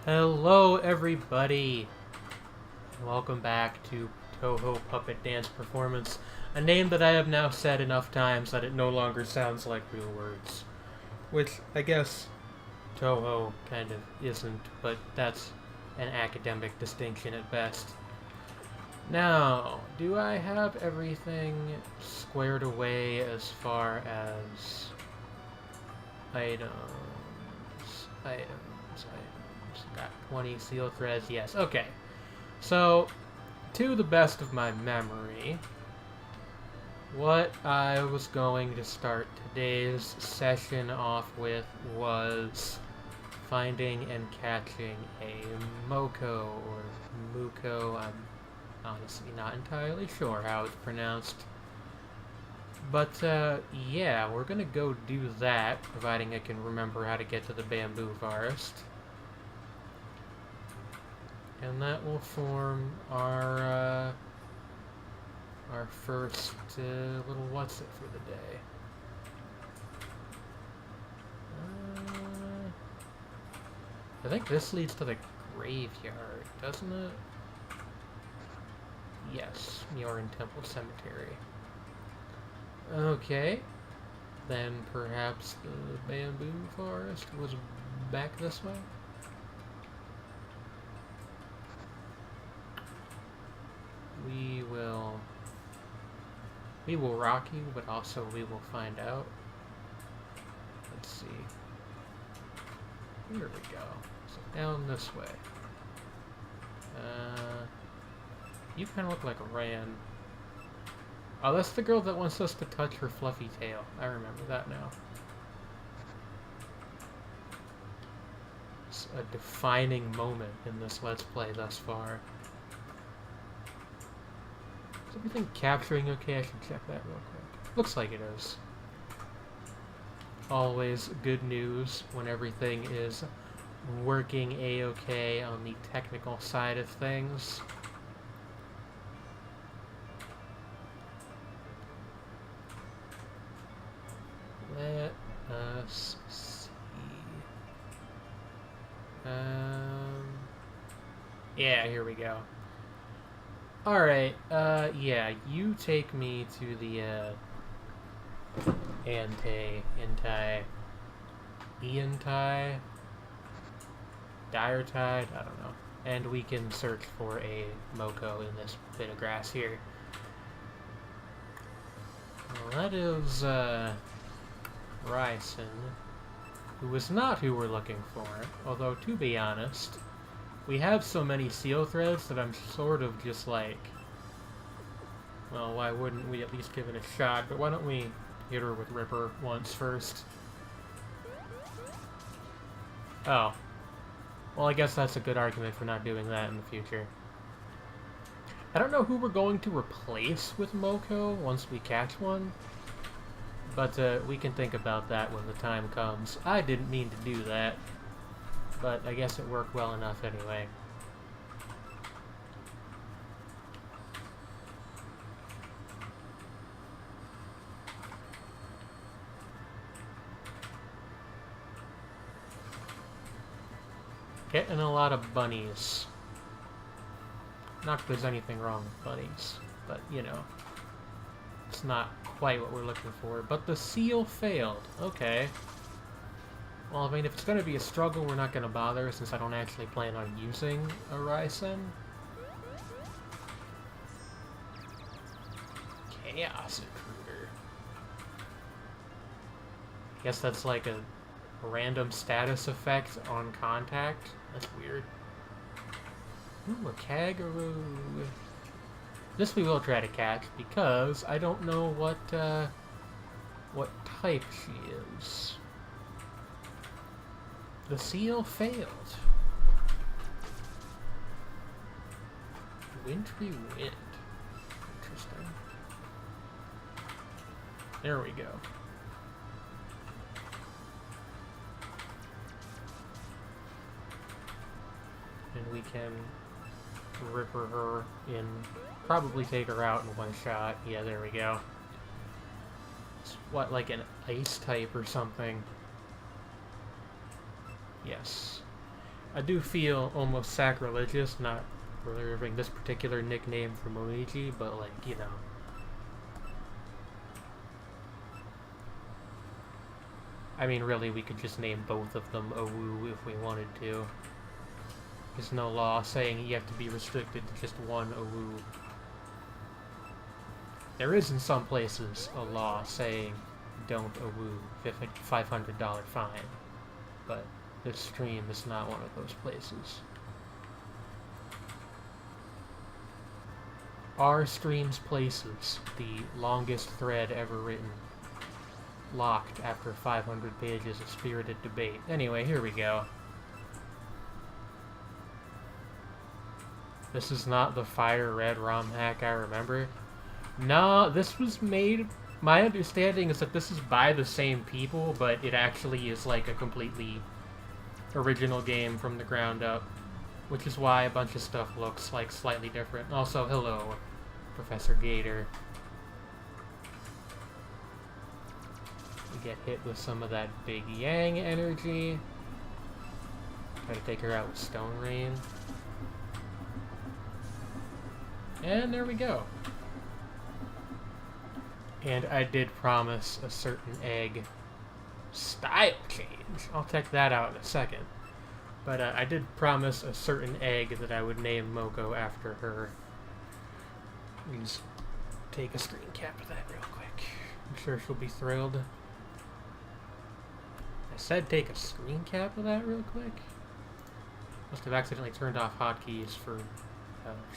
Hello everybody! Welcome back to Touhou Puppet Dance Performance, a name that I have now said enough times that it no longer sounds like real words. Which, I guess, Touhou kind of isn't, but that's an academic distinction at best. Now, do I have everything squared away as far as items? Got 20 seal threads, yes. Okay. So, to the best of my memory, what I was going to start today's session off with was finding and catching a Moko, or Muko. I'm honestly not entirely sure how it's pronounced. But, yeah, we're gonna go do that, providing I can remember how to get to the bamboo forest. And that will form our first little what's it for the day. I think this leads to the graveyard, doesn't it? Yes, Mioran Temple Cemetery. Okay, then perhaps the bamboo forest was back this way? We will rock you, but also we will find out. Let's see. Here we go. So down this way. You kind of look like a Ran. Oh, that's the girl that wants us to touch her fluffy tail. I remember that now. It's a defining moment in this Let's Play thus far. Is everything capturing okay? I should check that real quick. Looks like it is. Always good news when everything is working a-okay on the technical side of things. Let us see. Yeah, here we go. Alright, yeah, you take me to the, Iantai, Dire Tide, I don't know. And we can search for a Moko in this bit of grass here. Well, that is, Ryson, who is not who we're looking for, although, to be honest, we have so many seal threads that I'm sort of just like, well, why wouldn't we at least give it a shot? But why don't we hit her with Ripper once first? Oh. Well, I guess that's a good argument for not doing that in the future. I don't know who we're going to replace with Moko once we catch one, but we can think about that when the time comes. I didn't mean to do that, but I guess it worked well enough anyway. Getting a lot of bunnies. Not that there's anything wrong with bunnies, but, you know, it's not quite what we're looking for. But the seal failed. Okay. Well, I mean, if it's going to be a struggle, we're not going to bother, since I don't actually plan on using a Ryson. Chaos Intruder. Guess that's like a random status effect on contact. That's weird. Ooh, a Kaggaroo. This we will try to catch, because I don't know what type she is. The seal failed. Wintry wind. Interesting. There we go. And we can Ripper her in, probably take her out in one shot. Yeah, there we go. It's what, like an ice type or something? Yes. I do feel almost sacrilegious not reserving this particular nickname for Luigi, but like, you know. I mean, really, we could just name both of them Owu if we wanted to. There's no law saying you have to be restricted to just one Owu. There is in some places a law saying don't Owu, $500 fine, but this stream is not one of those places. Our stream's places, the longest thread ever written, locked after 500 pages of spirited debate. Anyway, here we go. This is not the fire red ROM hack I remember. No, this was made... My understanding is that this is by the same people, but it actually is like a completely original game from the ground up, which is why a bunch of stuff looks like slightly different. Also, hello, Professor Gator. We get hit with some of that Big Yang energy. Try to take her out with Stone Rain. And there we go. And I did promise a certain egg style change. I'll check that out in a second. But I did promise a certain egg that I would name Moko after her. Let me just take a screen cap of that real quick. I'm sure she'll be thrilled. I said take a screen cap of that real quick? Must have accidentally turned off hotkeys for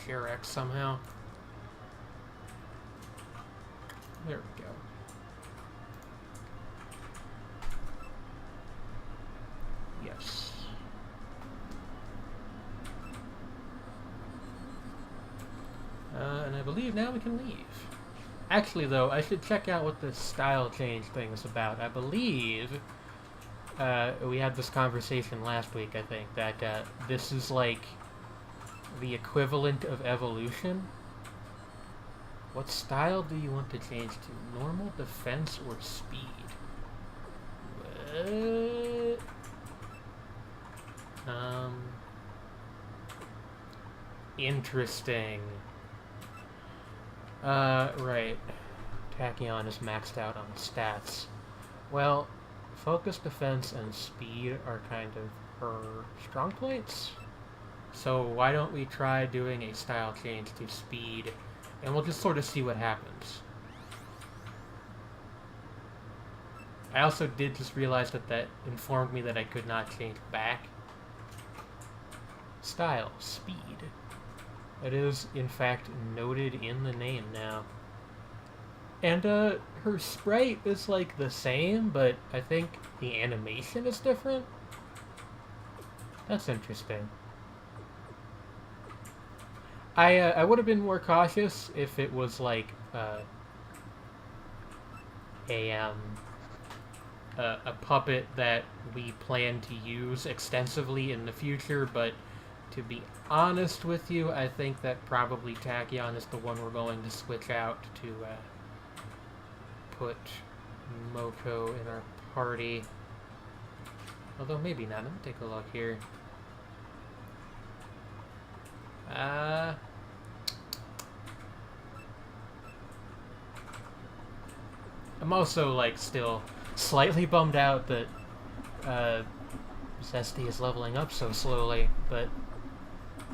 ShareX somehow. There we go. Yes. And I believe now we can leave. Actually, though, I should check out what this style change thing is about. I believe we had this conversation last week, I think, that this is like the equivalent of evolution. What style do you want to change to? Normal, defense, or speed? What? Interesting. Right. Tachyon is maxed out on stats. Well, focus, defense, and speed are kind of her strong points. So why don't we try doing a style change to speed, and we'll just sort of see what happens. I also did just realize that that informed me that I could not change back. Style, speed. It is, in fact, noted in the name now. And, her sprite is, like, the same, but I think the animation is different? That's interesting. I would have been more cautious if it was, like, a puppet that we plan to use extensively in the future, but to be honest with you, I think that probably Tachyon is the one we're going to switch out to put Moko in our party. Although maybe not. Let me take a look here. I'm also, like, still slightly bummed out that Zesty is leveling up so slowly, but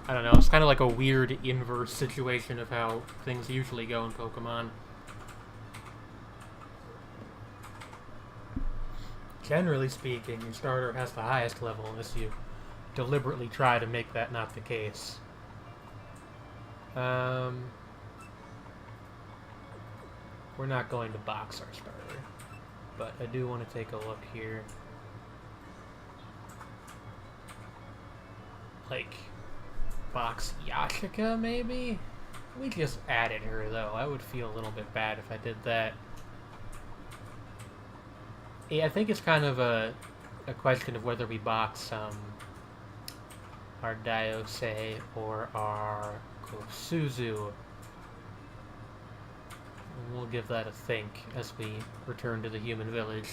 I don't know, it's kind of like a weird inverse situation of how things usually go in Pokemon. Generally speaking, your starter has the highest level unless you deliberately try to make that not the case. We're not going to box our starter, but I do want to take a look here. Like, box Yashika, maybe? We just added her, though. I would feel a little bit bad if I did that. Yeah, I think it's kind of a question of whether we box our Diose or our Kosuzu. And we'll give that a think as we return to the human village,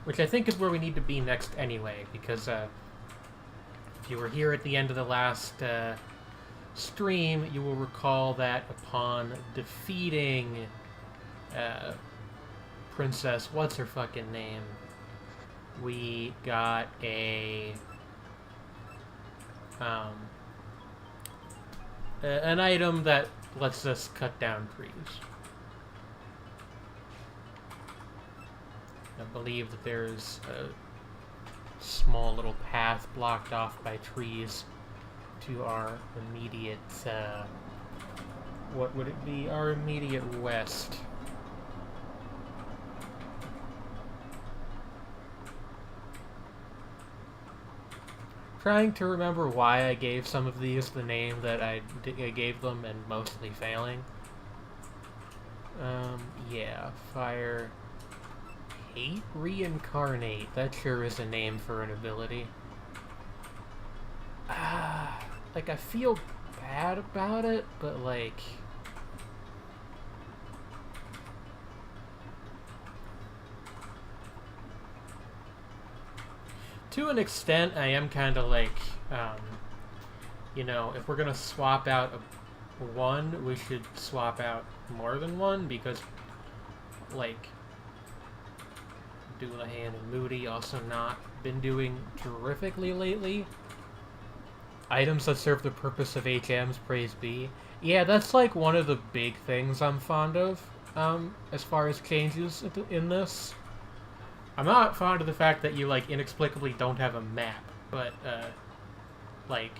which I think is where we need to be next anyway, because if you were here at the end of the last stream, you will recall that upon defeating Princess, what's her fucking name? We got an item that lets us cut down trees. I believe that there's a small little path blocked off by trees to our immediate, what would it be? Our immediate west. Trying to remember why I gave some of these the name that I gave them, and mostly failing. Yeah, fire... Hate Reincarnate. That sure is a name for an ability. Like, I feel bad about it, but, like... To an extent, I am kind of like, you know, if we're gonna swap out one, we should swap out more than one, because, like... Doulahan and Moody also not been doing terrifically lately. Items that serve the purpose of HMs, praise be. Yeah, that's like one of the big things I'm fond of, as far as changes in this. I'm not fond of the fact that you, like, inexplicably don't have a map, but, like,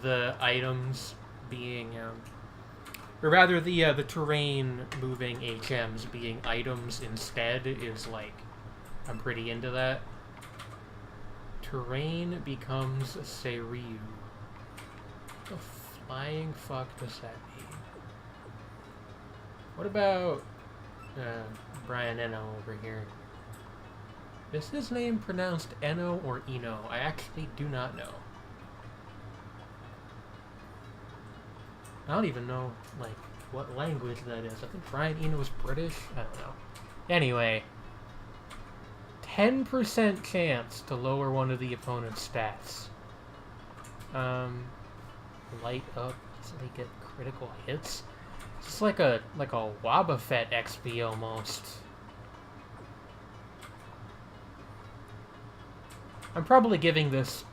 the items being, or rather the terrain moving HMs being items instead is, like, I'm pretty into that. Terrain becomes Seiryu. What the flying fuck does that mean? What about Brian Eno over here? Is his name pronounced Eno or Eno? I actually do not know. I don't even know, like, what language that is. I think Brian Eno is British? I don't know. Anyway... 10% chance to lower one of the opponent's stats. Light up so they get critical hits. It's like a Wobbuffet XP almost. I'm probably giving this,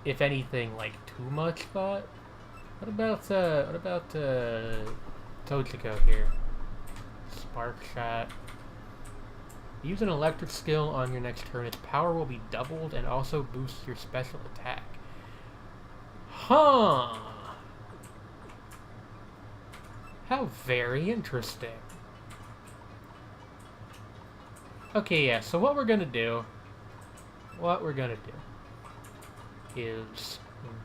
if anything, like too much thought. What about Tojiko here? Spark shot. Use an electric skill on your next turn. Its power will be doubled and also boosts your special attack. Huh. How very interesting. Okay, yeah, so what we're gonna do is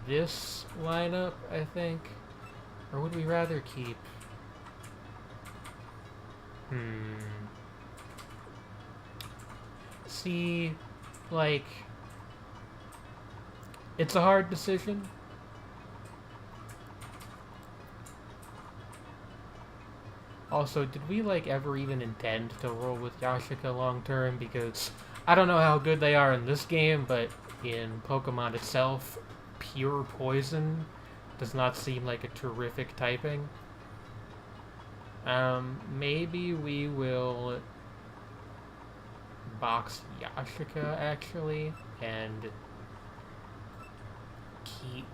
this lineup, I think. Or would we rather keep... See, like, it's a hard decision. Also, did we, like, ever even intend to roll with Yashika long term? Because I don't know how good they are in this game, but in Pokemon itself, pure poison does not seem like a terrific typing. Maybe we will box Yashika, actually, and keep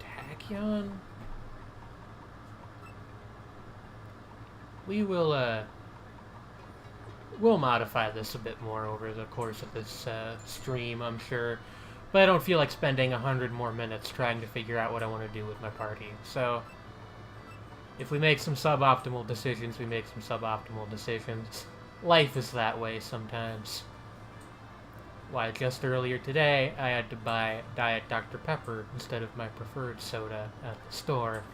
Tachyon. We will, we'll modify this a bit more over the course of this, stream, I'm sure. But I don't feel like spending 100 more minutes trying to figure out what I want to do with my party. So, if we make some suboptimal decisions, we make some suboptimal decisions. Life is that way sometimes. Why, just earlier today, I had to buy Diet Dr. Pepper instead of my preferred soda at the store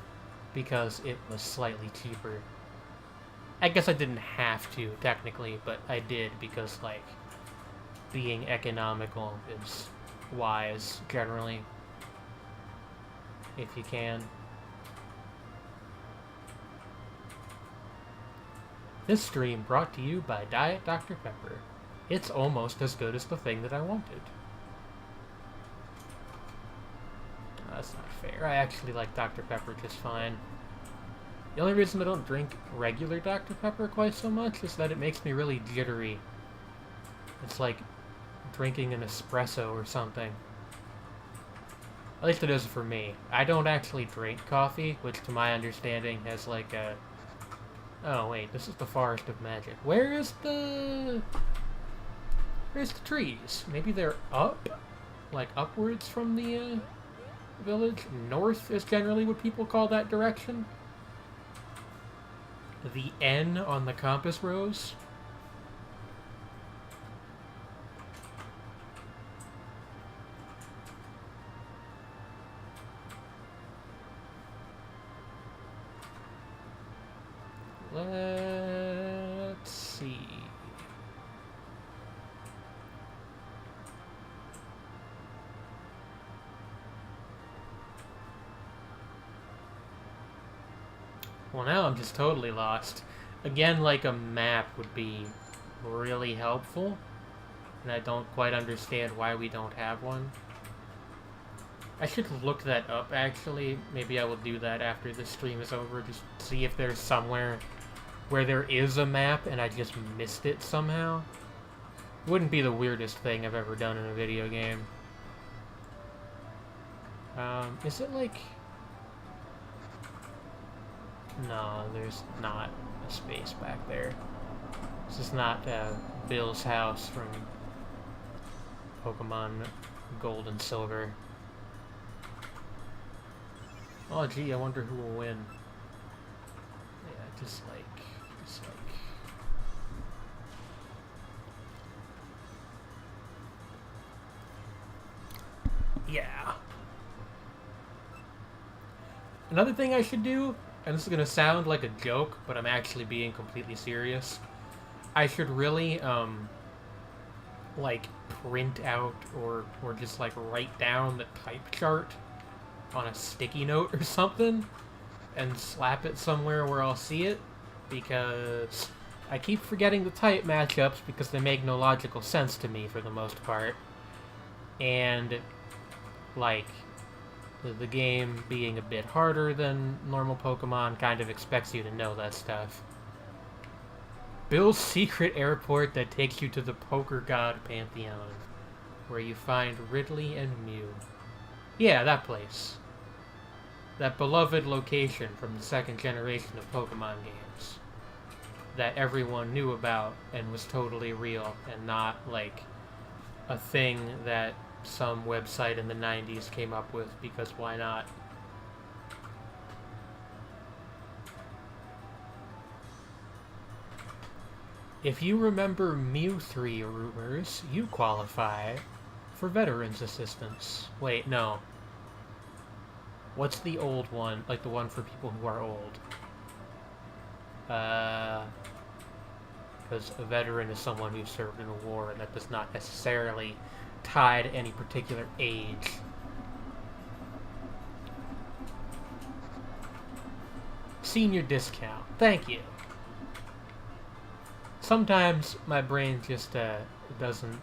because it was slightly cheaper. I guess I didn't have to, technically, but I did because, like, being economical is wise, generally, if you can. This stream brought to you by Diet Dr. Pepper. It's almost as good as the thing that I wanted. that's not fair. I actually like Dr. Pepper just fine. The only reason I don't drink regular Dr. Pepper quite so much is that it makes me really jittery. It's like drinking an espresso or something. At least it is for me. I don't actually drink coffee, which to my understanding has like a... Oh wait, this is the Forest of Magic. Where's the trees? Maybe they're up? Like upwards from the village? North is generally what people call that direction. The N on the compass rose. Let's see. Well, now I'm just totally lost. Again, like a map would be really helpful, and I don't quite understand why we don't have one. I should look that up, actually. Maybe I will do that after the stream is over, just see if there's somewhere where there is a map and I just missed it somehow. It wouldn't be the weirdest thing I've ever done in a video game. Is it like... No, there's not a space back there. This is not Bill's house from Pokemon Gold and Silver. Oh gee, I wonder who will win. Yeah, just like... Yeah. Another thing I should do, and this is gonna sound like a joke, but I'm actually being completely serious. I should really, like, print out or just, like, write down the type chart on a sticky note or something and slap it somewhere where I'll see it, because I keep forgetting the type matchups because they make no logical sense to me for the most part. And, like, the game being a bit harder than normal Pokemon kind of expects you to know that stuff. Bill's secret airport that takes you to the Poker God Pantheon, where you find Ridley and Mew. Yeah, that place. That beloved location from the second generation of Pokemon games. That everyone knew about and was totally real and not, like, a thing that some website in the 90s came up with because why not? If you remember Mew 3 rumors, you qualify for Veterans Assistance. Wait, no. What's the old one? Like the one for people who are old? Because a veteran is someone who served in a war, and that does not necessarily tie to any particular age. Senior discount. Thank you. Sometimes my brain just doesn't,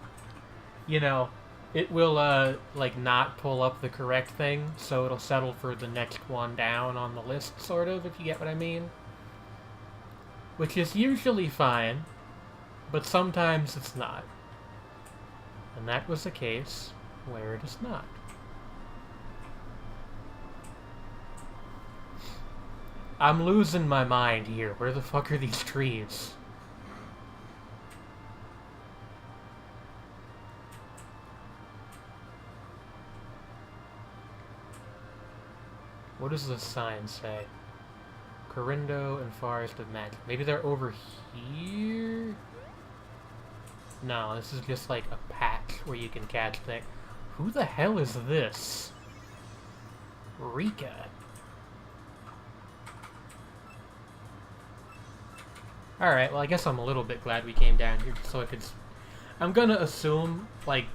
you know, it will like not pull up the correct thing, so it'll settle for the next one down on the list, sort of, if you get what I mean. Which is usually fine, but sometimes it's not. And that was the case where it is not. I'm losing my mind here. Where the fuck are these trees? What does the sign say? Corindo and Forest of Magic. Maybe they're over here? No, this is just like a patch where you can catch things. Who the hell is this? Rika. Alright, well I guess I'm a little bit glad we came down here so I could... I'm gonna assume, like,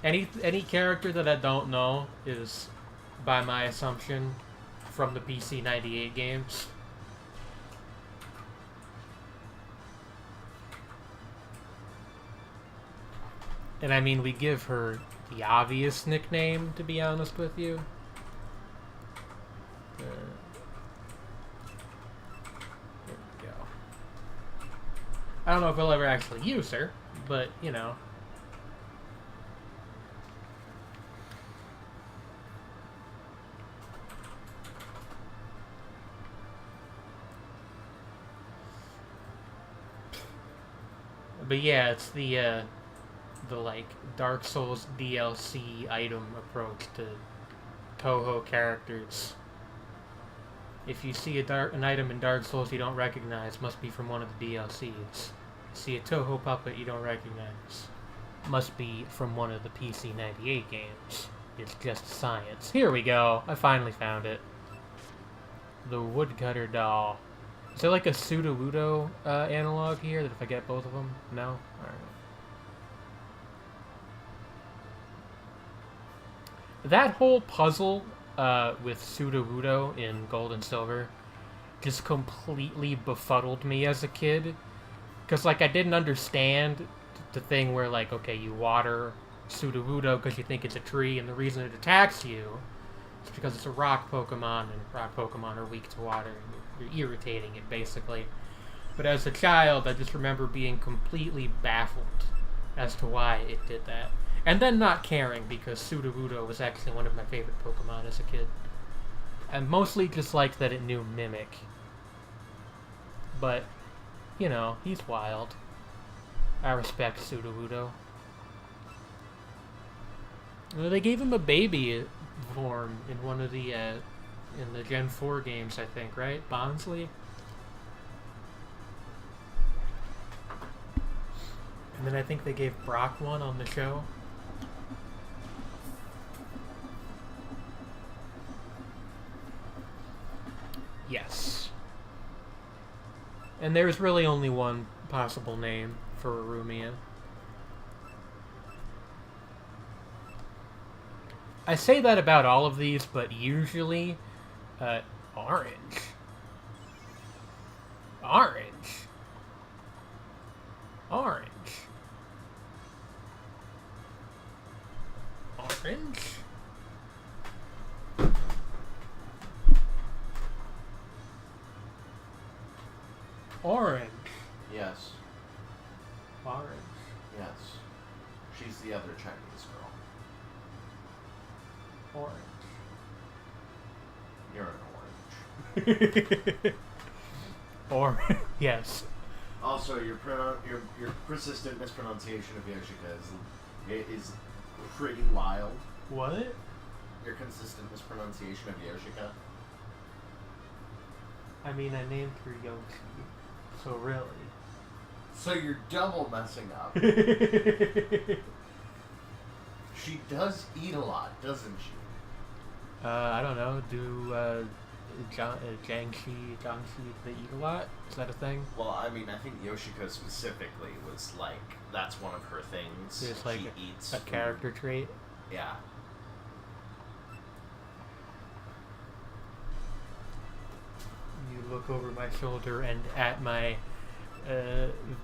any character that I don't know is, by my assumption, from the PC 98 games. And I mean, we give her the obvious nickname, to be honest with you. There we go. I don't know if I'll ever actually use her, but, you know. But yeah, it's the like Dark Souls DLC item approach to Touhou characters. If you see an item in Dark Souls you don't recognize, must be from one of the DLCs. See a Touhou puppet you don't recognize, must be from one of the PC98 games. It's just science. Here we go. I finally found it. The Woodcutter Doll. Is there like a Touhou analog here that if I get both of them? No? Alright. That whole puzzle with Touhou in Gold and Silver just completely befuddled me as a kid. Because, like, I didn't understand the thing where, like, okay, you water Touhou because you think it's a tree, and the reason it attacks you is because it's a rock Pokemon, and rock Pokemon are weak to water. You're irritating it, basically. But as a child, I just remember being completely baffled as to why it did that. And then not caring, because Touhou was actually one of my favorite Pokemon as a kid. And mostly just liked that it knew Mimic. But, you know, he's wild. I respect Touhou. Well, they gave him a baby form in one of the, in the Gen 4 games, I think, right? Bonsly? And then I think they gave Brock one on the show. Yes. And there's really only one possible name for Arumia. I say that about all of these, but usually, orange. Orange. Orange. Orange? Orange. Yes. Orange. Yes. She's the other Chinese girl. Orange. You're an orange. Orange. Yes. Also, your persistent mispronunciation of Yoshika is pretty wild. What? Your consistent mispronunciation of Yoshika. I mean, I named her Yoshi, so really. So you're double messing up. She does eat a lot, doesn't she? I don't know. Do Jiangxi, they eat a lot? Is that a thing? Well, I mean, I think Yoshiko specifically was like, that's one of her things. There's like she eats a food. character trait. Yeah. You look over my shoulder and at my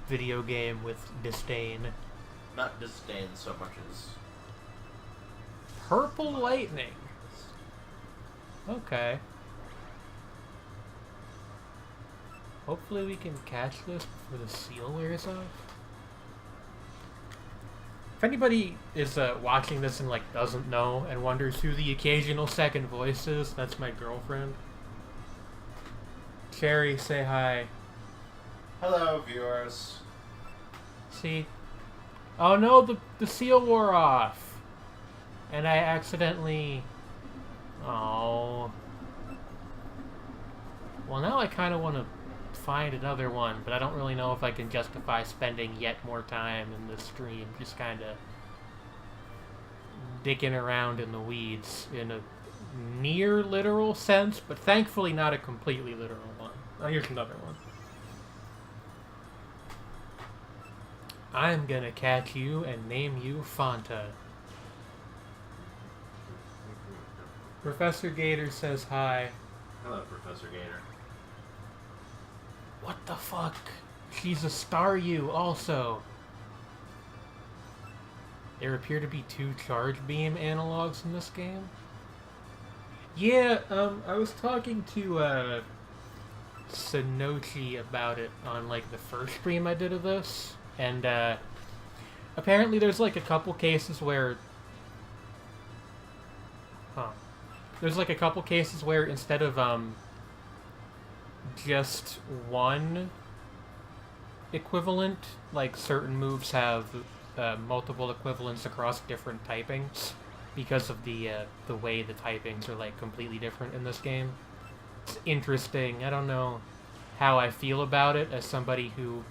video game with disdain. Not disdain so much as... Purple lightning. Okay. Hopefully we can catch this before the seal wears off. If anybody is watching this and like doesn't know and wonders who the occasional second voice is, that's my girlfriend. Cherry, say hi. Hello, viewers. See? Oh no, the seal wore off. And I accidentally... Oh. Well, now I kind of want to find another one, but I don't really know if I can justify spending yet more time in the stream, just kind of dicking around in the weeds in a near literal sense, but thankfully not a completely literal one. Oh, here's another one. I'm gonna catch you and name you Fanta. Professor Gator says hi. Hello, Professor Gator. What the fuck? She's a Staryu also. There appear to be 2 Charge Beam analogs in this game. Yeah, I was talking to Sonochi about it on like the first stream I did of this, and apparently there's like a couple cases where, there's like a couple cases where instead of just one equivalent, like certain moves have multiple equivalents across different typings because of the way the typings are like completely different in this game. It's interesting. I don't know how I feel about it as somebody who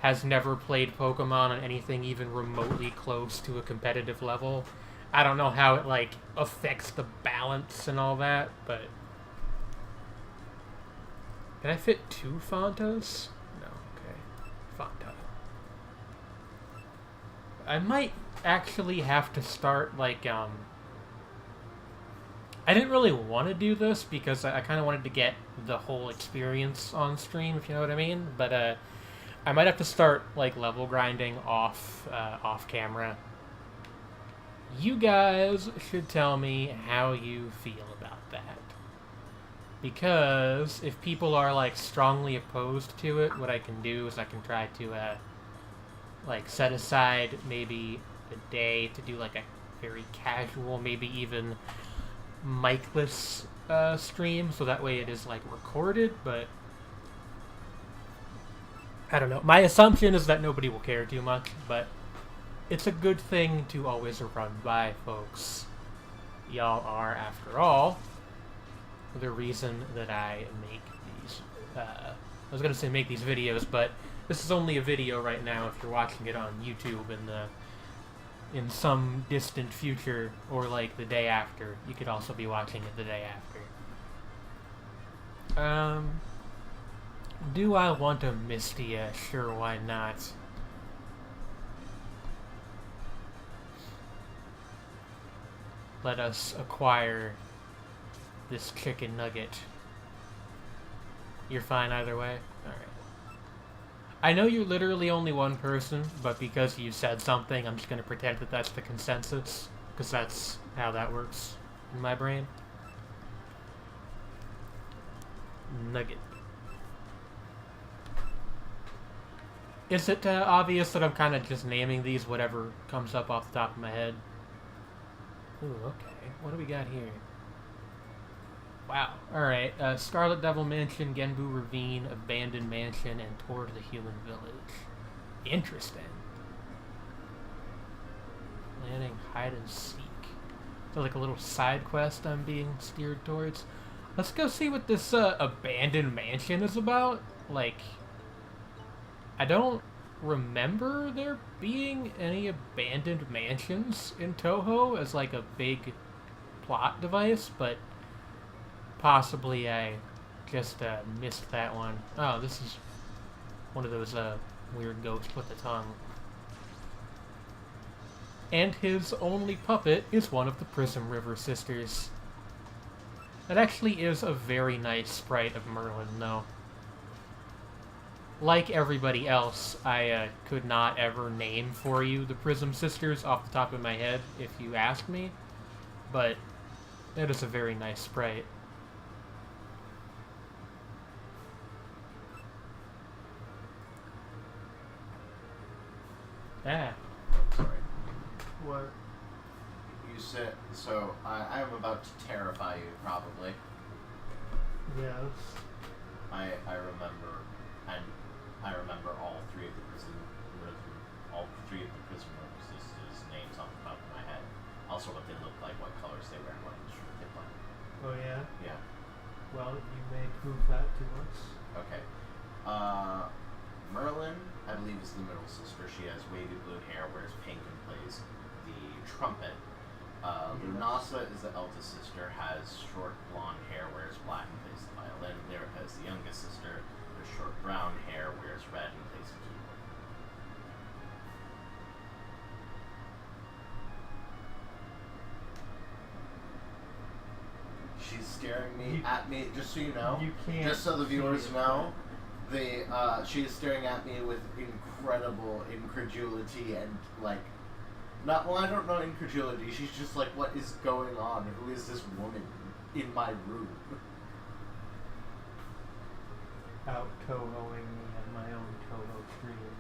has never played Pokemon on anything even remotely close to a competitive level. I don't know how it like affects the balance and all that, but can I fit 2 Fontas? No, okay. Fonta. I might actually have to start like I didn't really want to do this because I kind of wanted to get the whole experience on stream, if you know what I mean. But I might have to start like level grinding off camera. You guys should tell me how you feel about that. Because if people are like strongly opposed to it, what I can do is I can try to like set aside maybe a day to do like a very casual, maybe even micless stream, so that way it is like recorded, but I don't know. My assumption is that nobody will care too much, but it's a good thing to always run by, folks. Y'all are, after all, the reason that I make these, I was gonna say make these videos, but this is only a video right now. If you're watching it on YouTube in some distant future, or like the day after, you could also be watching it the day after. Do I want a Mistia? Sure, why not? Let us acquire this chicken nugget. You're fine either way? Alright. I know you're literally only one person, but because you said something, I'm just gonna pretend that that's the consensus, because that's how that works in my brain. Nugget. Is it obvious that I'm kind of just naming these whatever comes up off the top of my head? Ooh, okay. What do we got here? Wow. Alright. Scarlet Devil Mansion, Genbu Ravine, Abandoned Mansion, and Toward the Human Village. Interesting. Planning hide and seek. So like a little side quest I'm being steered towards. Let's go see what this Abandoned Mansion is about. Like, I don't remember there being any abandoned mansions in Touhou as like a big plot device, but possibly I just missed that one. Oh, this is one of those weird ghosts with a tongue. And his only puppet is one of the Prism River sisters. That actually is a very nice sprite of Merlin, though. Like everybody else, I could not ever name for you the Prism Sisters off the top of my head if you asked me, but that is a very nice sprite. Ah. Sorry. What? You said, so I am about to terrify you, probably. Yes. I remember, and I remember all three of the Prism River sisters' names off the top of my head. Also what they look like, what colors they wear, and what instrument they play. Oh yeah? Yeah. Well, you may prove that to us. Okay. Merlin, I believe, is the middle sister. She has wavy blue hair, wears pink, and plays the trumpet. Lunasa is the eldest sister, has short blonde hair, wears black, and plays the violin. Lyrica is the youngest sister, with short brown hair, wears red, and plays the keyboard. She's staring at me, just so you know. You can't. Just so the viewers know. She is staring at me with incredible incredulity and, like, I don't know incredulity. She's just like, what is going on? Who is this woman? in my room. Out Touhouing me on my own Touhou stream.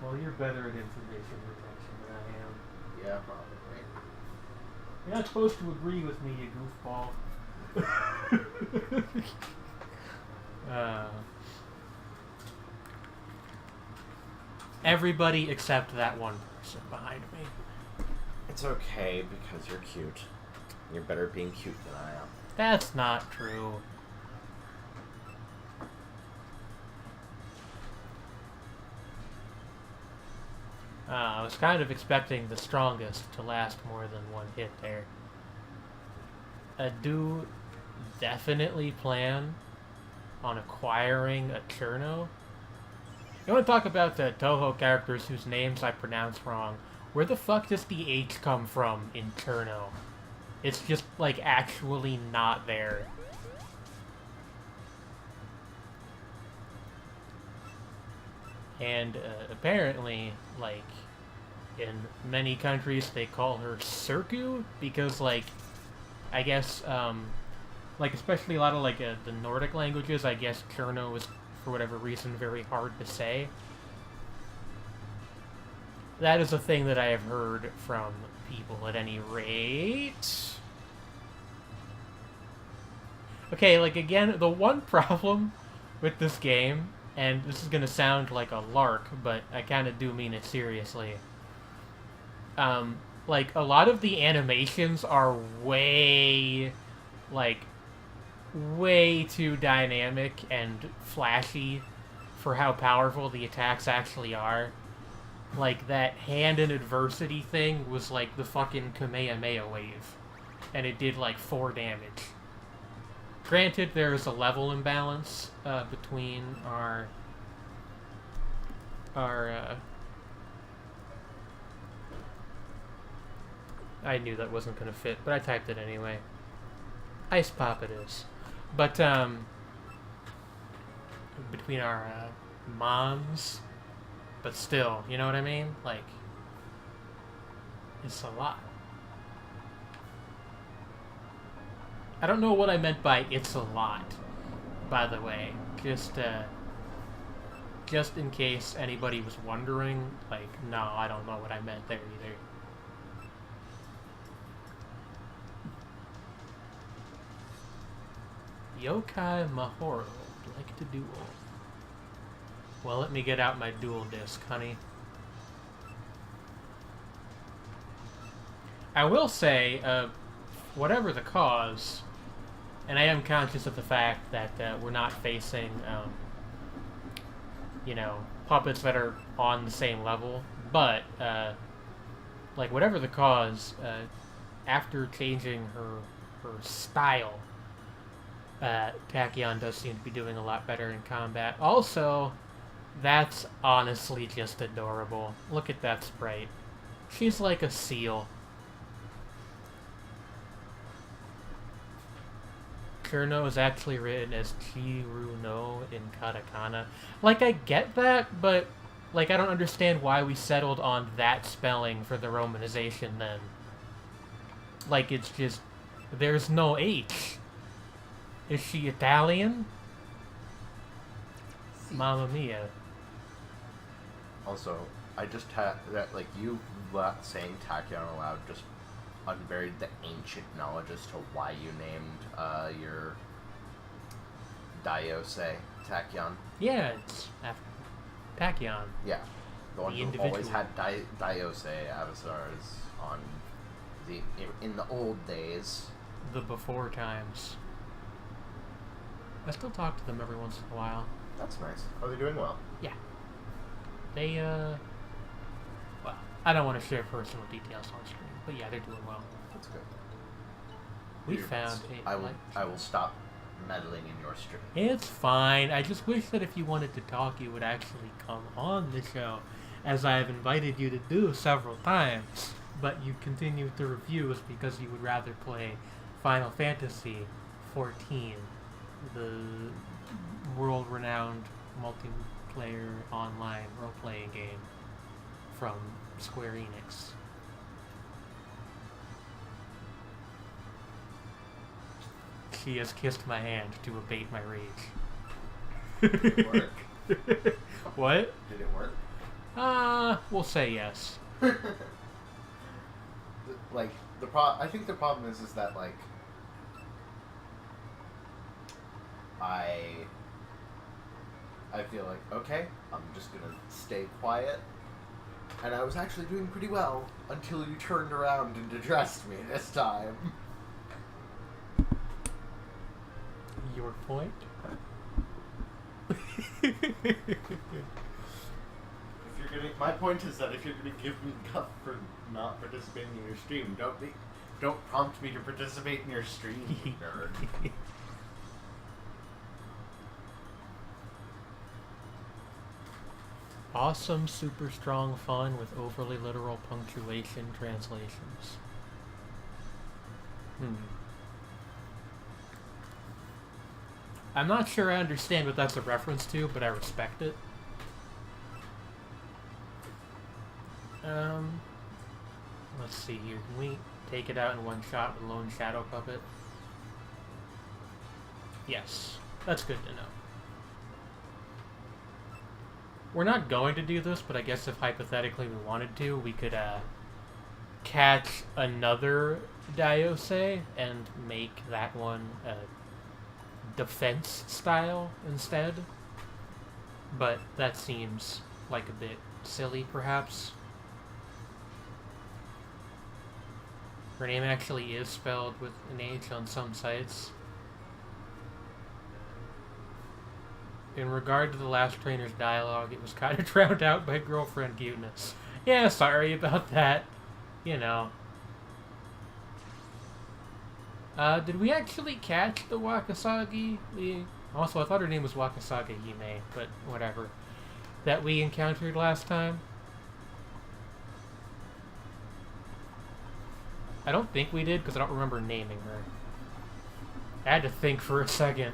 Well, you're better at information protection than I am. Yeah, probably. You're not supposed to agree with me, you goofball. Everybody except that one person behind me. It's okay because you're cute. You're better at being cute than I am. That's not true. I was kind of expecting the strongest to last more than one hit there. I do definitely plan on acquiring a Cherno. You want to talk about the Touhou characters whose names I pronounce wrong? Where the fuck does the H come from in Cherno? It's just, like, actually not there. And apparently, like, in many countries they call her Serku because, like, I guess, like, especially a lot of, like, the Nordic languages, I guess Cherno is, for whatever reason, very hard to say. That is a thing that I have heard from people at any rate. Okay, like, again, the one problem with this game, and this is gonna sound like a lark, but I kind of do mean it seriously. Like, a lot of the animations are way, like, way too dynamic and flashy for how powerful the attacks actually are. Like, that hand in adversity thing was like the fucking Kamehameha wave, and it did like 4 damage. Granted, there is a level imbalance between our I knew that wasn't gonna fit, but I typed it anyway. Ice Pop it is. But, between our, moms, but still, you know what I mean? Like, it's a lot. I don't know what I meant by it's a lot, by the way. Just in case anybody was wondering, like, no, I don't know what I meant there either. Yokai Mahoro would like to duel. Well, let me get out my dual disc, honey. I will say, whatever the cause, and I am conscious of the fact that we're not facing, you know, puppets that are on the same level, but, like, whatever the cause, after changing her style, Tachyon does seem to be doing a lot better in combat. Also, that's honestly just adorable. Look at that sprite. She's like a seal. Cherno is actually written as Chiru no in katakana. Like, I get that, but, like, I don't understand why we settled on that spelling for the romanization then. Like, it's just, there's no H. Is she Italian? Mamma mia. Also, I just had that, like, you saying Tachyon aloud just unburied the ancient knowledge as to why you named your Diose Tachyon. Yeah, it's after Tachyon. Yeah, the one who individual. always had Diose avatars on in the old days. The before times. I still talk to them every once in a while. That's nice. Are they doing well? Yeah. They, well, I don't want to share personal details on stream, but yeah, they're doing well. That's good. We found I will stop meddling in your stream. It's fine. I just wish that if you wanted to talk, you would actually come on the show, as I have invited you to do several times. But you continue to refuse because you would rather play Final Fantasy XIV, the world-renowned multiplayer online role-playing game from Square Enix. she has kissed my hand to abate my rage. Did it work? What? Did it work? We'll say yes. Like, I think the problem is that, like, I feel like, okay, I'm just gonna stay quiet. And I was actually doing pretty well until you turned around and addressed me this time. Your point? My point is that if you're gonna give me guff for not participating in your stream, don't prompt me to participate in your stream, you nerd. Awesome, super strong fun with overly literal punctuation translations. I'm not sure I understand what that's a reference to, but I respect it. Let's see here. Can we take it out in one shot with Lone Shadow Puppet? Yes. That's good to know. We're not going to do this, but I guess if hypothetically we wanted to, we could catch another Diose and make that one defense style instead. But that seems like a bit silly, perhaps. Her name actually is spelled with an H on some sites. In regard to the last trainer's dialogue, it was kind of drowned out by girlfriend cuteness. Yeah, sorry about that. You know. Did we actually catch the Wakasagi? Also, I thought her name was Wakasaga Hime, but whatever. That we encountered last time? I don't think we did, because I don't remember naming her. I had to think for a second.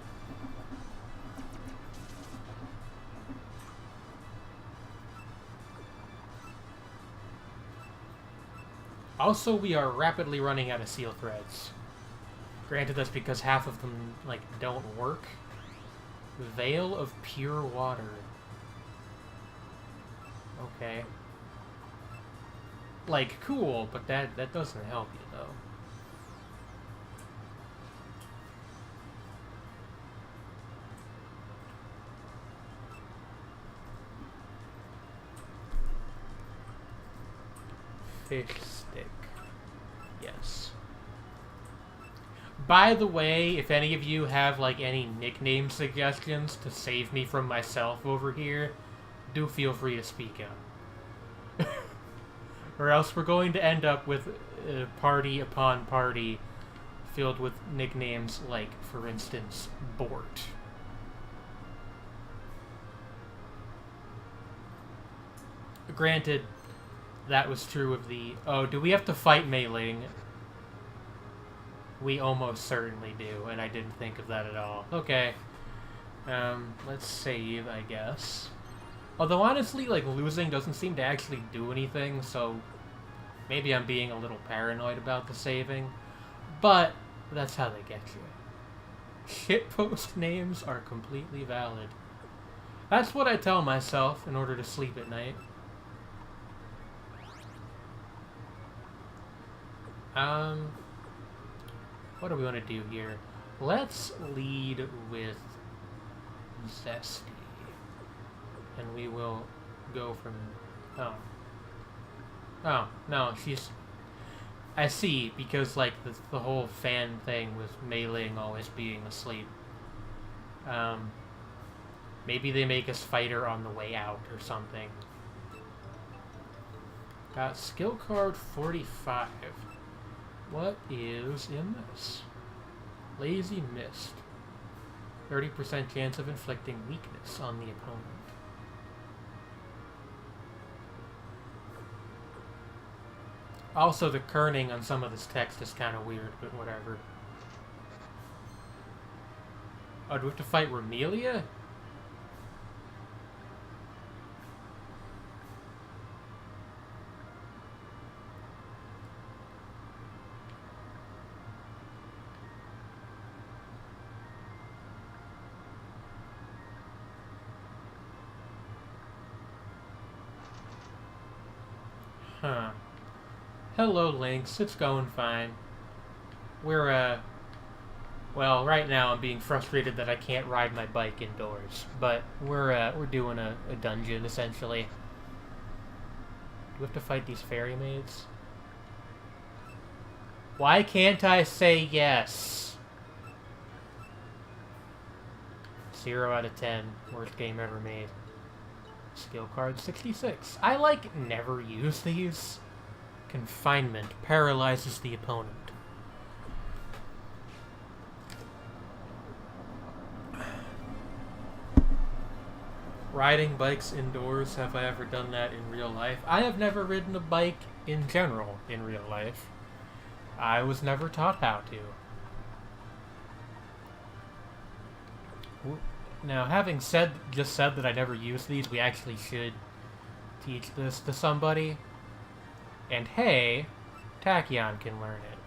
Also, we are rapidly running out of seal threads. Granted, that's because half of them, like, don't work. Veil of Pure Water. Okay. Like, cool, but that doesn't help you, though. Fish stick. Yes. By the way, if any of you have, like, any nickname suggestions to save me from myself over here, do feel free to speak up. Or else we're going to end up with party upon party filled with nicknames like, for instance, Bort. Granted, that was true of the... Oh, do we have to fight Mei Ling? We almost certainly do, and I didn't think of that at all. Okay. Let's save, I guess. Although, honestly, like, losing doesn't seem to actually do anything, so maybe I'm being a little paranoid about the saving. But that's how they get you. Shitpost names are completely valid. That's what I tell myself in order to sleep at night. What do we want to do here? Let's lead with Zesty. And we will go from... Oh, no, she's... I see, because, like, the whole fan thing with Mei Ling always being asleep. Maybe they make us fight her on the way out or something. Got skill card 45. What is in this? Lazy Mist. 30% chance of inflicting weakness on the opponent. Also, the kerning on some of this text is kind of weird, but whatever. Oh, do we have to fight Romelia? Huh. Hello, Lynx. It's going fine. We're, well, right now I'm being frustrated that I can't ride my bike indoors, but we're doing a dungeon, essentially. Do we have to fight these fairy maids? Why can't I say yes? 0 out of 10. Worst game ever made. Skill card 66. I, never use these. Confinement paralyzes the opponent. Riding bikes indoors, have I ever done that in real life? I have never ridden a bike in general in real life. I was never taught how to. Now, having just said that I never use these, we actually should teach this to somebody. And hey, Tachyon can learn it.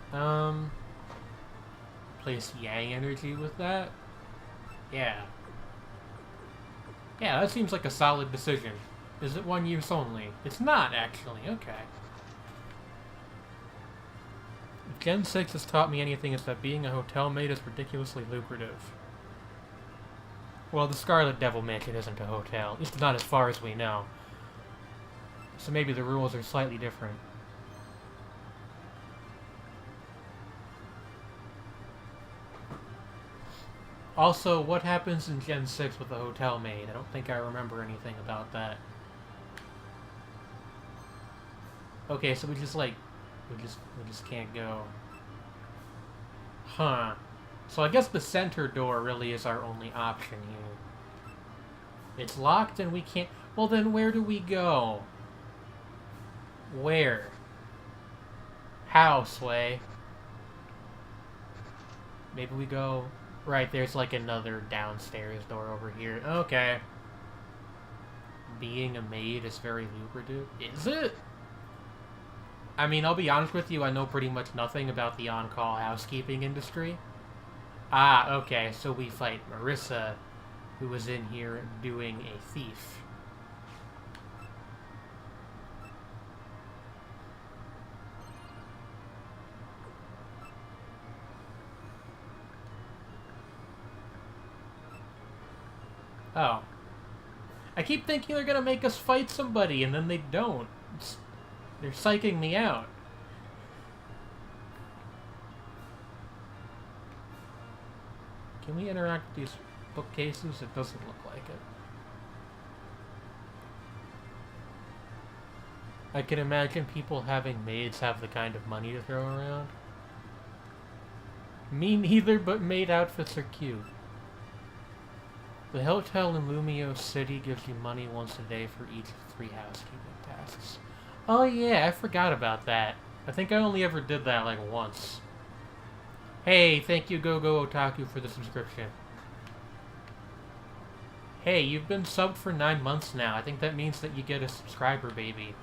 Place Yang energy with that? Yeah. Yeah, that seems like a solid decision. Is it one use only? It's not, actually. Okay. If Gen 6 has taught me anything, it's that being a hotel maid is ridiculously lucrative. Well, the Scarlet Devil Mansion isn't a hotel. At least not as far as we know. So maybe the rules are slightly different. Also, what happens in Gen 6 with the hotel maid? I don't think I remember anything about that. Okay, so we just can't go. Huh. So I guess the center door really is our only option here. It's locked and we can't... Well, then where do we go? Where? How, Sway? Maybe we go... Right, there's another downstairs door over here. Okay. Being a maid is very lucrative. Is it? I mean, I'll be honest with you, I know pretty much nothing about the on-call housekeeping industry. Ah, okay, so we fight Marissa, who was in here doing a thief. Oh. I keep thinking they're gonna make us fight somebody, and then they don't. They're psyching me out. Can we interact with these bookcases? It doesn't look like it. I can imagine people having maids have the kind of money to throw around. Me neither, but maid outfits are cute. The hotel in Lumio City gives you money once a day for each of 3 housekeeping tasks. Oh yeah, I forgot about that. I think I only ever did that once. Hey, thank you GoGo Otaku for the subscription. Hey, you've been subbed for 9 months now. I think that means that you get a subscriber baby.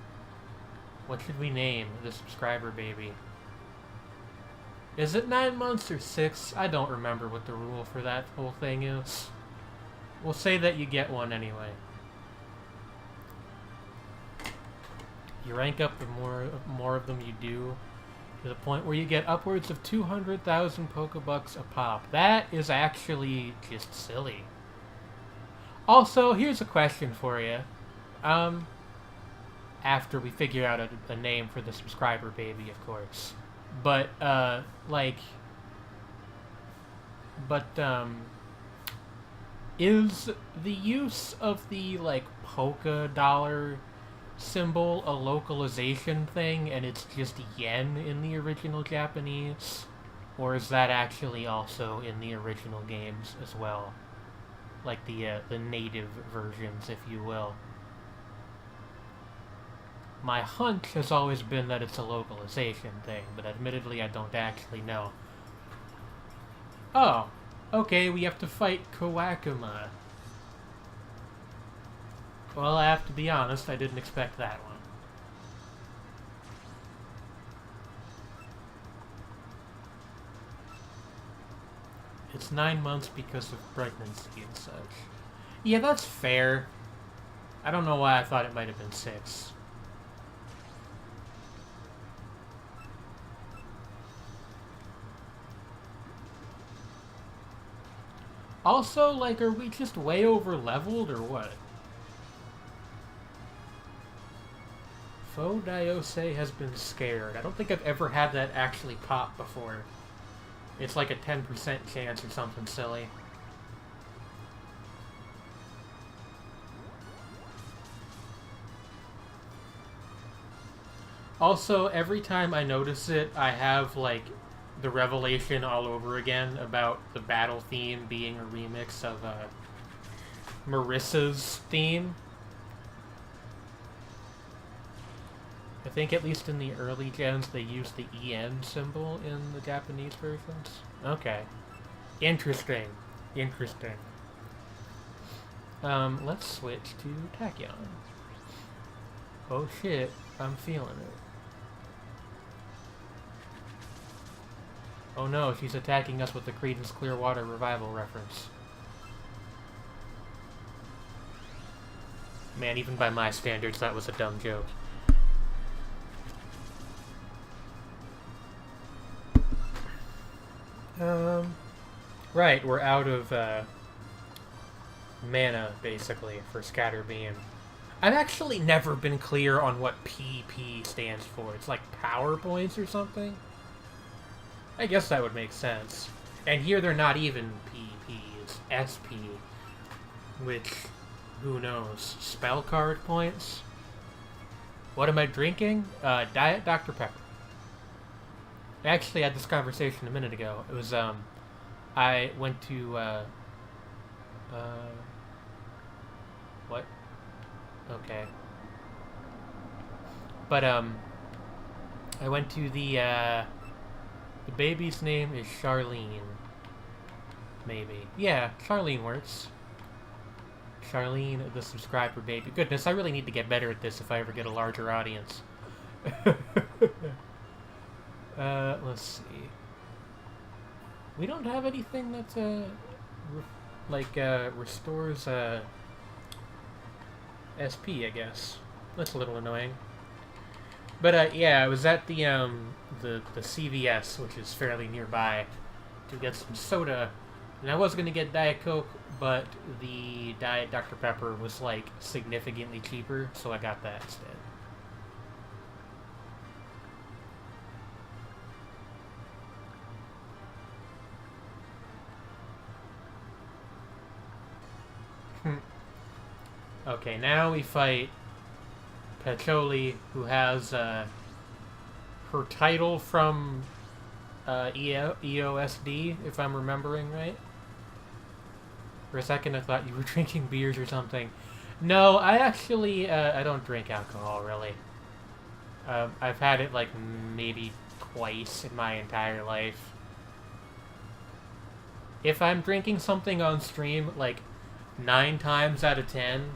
What should we name the subscriber baby? Is it 9 months or 6? I don't remember what the rule for that whole thing is. We'll say that you get one anyway. You rank up the more of them you do, to the point where you get upwards of 200,000 Pokebucks a pop. That is actually just silly. Also, here's a question for you. After we figure out a name for the subscriber baby, of course. But, is the use of the, polka dollar symbol a localization thing, and it's just yen in the original Japanese? Or is that actually also in the original games as well? Like the native versions, if you will. My hunch has always been that it's a localization thing, but admittedly I don't actually know. Oh, okay, we have to fight Kawakuma. Well, I have to be honest, I didn't expect that one. It's 9 months because of pregnancy and such. Yeah, that's fair. I don't know why I thought it might have been 6. Also, like, are we just way over leveled or what? Faux Diose has been scared. I don't think I've ever had that actually pop before. It's like a 10% chance or something silly. Also, every time I notice it, I have, like, the revelation all over again about the battle theme being a remix of Marissa's theme. I think at least in the early gens they use the EN symbol in the Japanese versions. Okay. Interesting. Interesting. Let's switch to Tachyon. Oh shit, I'm feeling it. Oh no, she's attacking us with the Creedence Clearwater Revival reference. Man, even by my standards, that was a dumb joke. Right, we're out of, mana, basically, for Scatter Beam. I've actually never been clear on what PP stands for. It's like power points or something? I guess that would make sense. And here they're not even PP, it's SP. Which, who knows? Spell card points? What am I drinking? Diet Dr. Pepper. I actually had this conversation a minute ago. It was, I went to, what? Okay. But, I went to the baby's name is Charlene. Maybe. Yeah, Charlene works. Charlene, the subscriber baby. Goodness, I really need to get better at this if I ever get a larger audience. Let's see. We don't have anything that, restores, SP, I guess. That's a little annoying. But, yeah, I was at the CVS, which is fairly nearby, to get some soda. And I was going to get Diet Coke, but the Diet Dr. Pepper was, like, significantly cheaper, so I got that instead. Okay, now we fight Pacholi, who has her title from EOSD, if I'm remembering right. For a second I thought you were drinking beers or something. No, I actually, I don't drink alcohol, really. I've had it, like, maybe twice in my entire life. If I'm drinking something on stream, like, 9 times out of 10,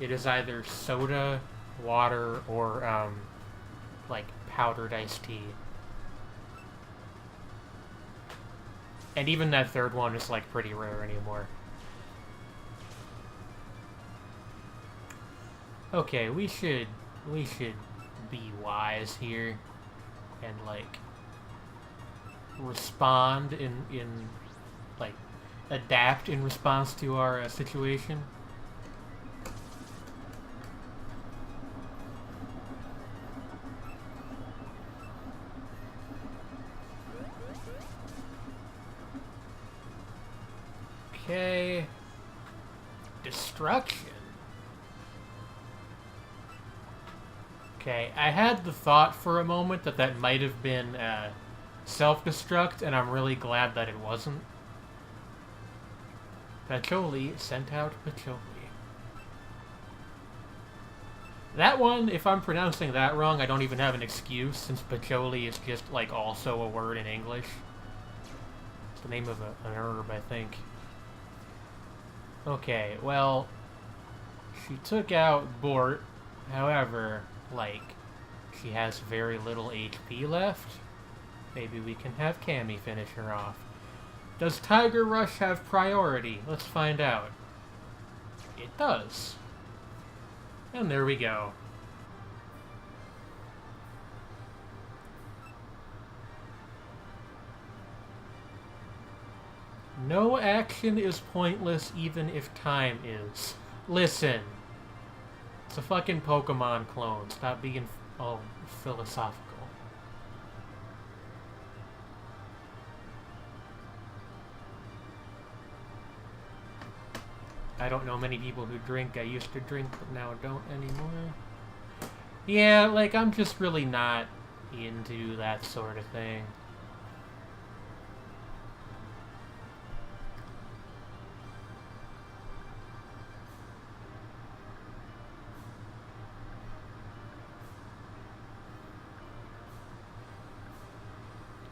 it is either soda, water, or, like, powdered iced tea. And even that third one is, like, pretty rare anymore. Okay, we should be wise here and, like, respond in like, adapt in response to our situation. Okay. Destruction. Okay, I had the thought for a moment that that might have been self-destruct, and I'm really glad that it wasn't. Pacholi sent out Pacholi. That one, if I'm pronouncing that wrong, I don't even have an excuse, since Pacholi is just, like, also a word in English. It's the name of an herb, I think. Okay, well, she took out Bort, however, like, she has very little HP left. Maybe we can have Cammy finish her off. Does Tiger Rush have priority? Let's find out. It does. And there we go. No action is pointless even if time is. Listen. It's a fucking Pokemon clone. Stop being all philosophical. I don't know many people who drink. I used to drink, but now don't anymore. Yeah, like, I'm just really not into that sort of thing.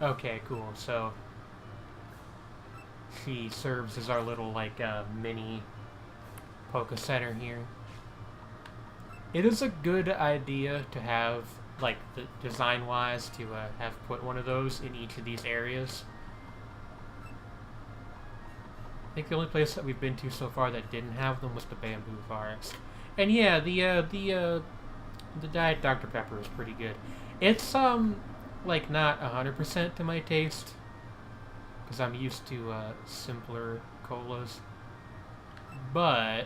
Okay, cool. So she serves as our little, like, mini Poke Center here. It is a good idea to have, like, design-wise, to have put one of those in each of these areas. I think the only place that we've been to so far that didn't have them was the Bamboo Forest. And yeah, the Diet Dr. Pepper is pretty good. It's, like, not 100% to my taste, because I'm used to, simpler colas. But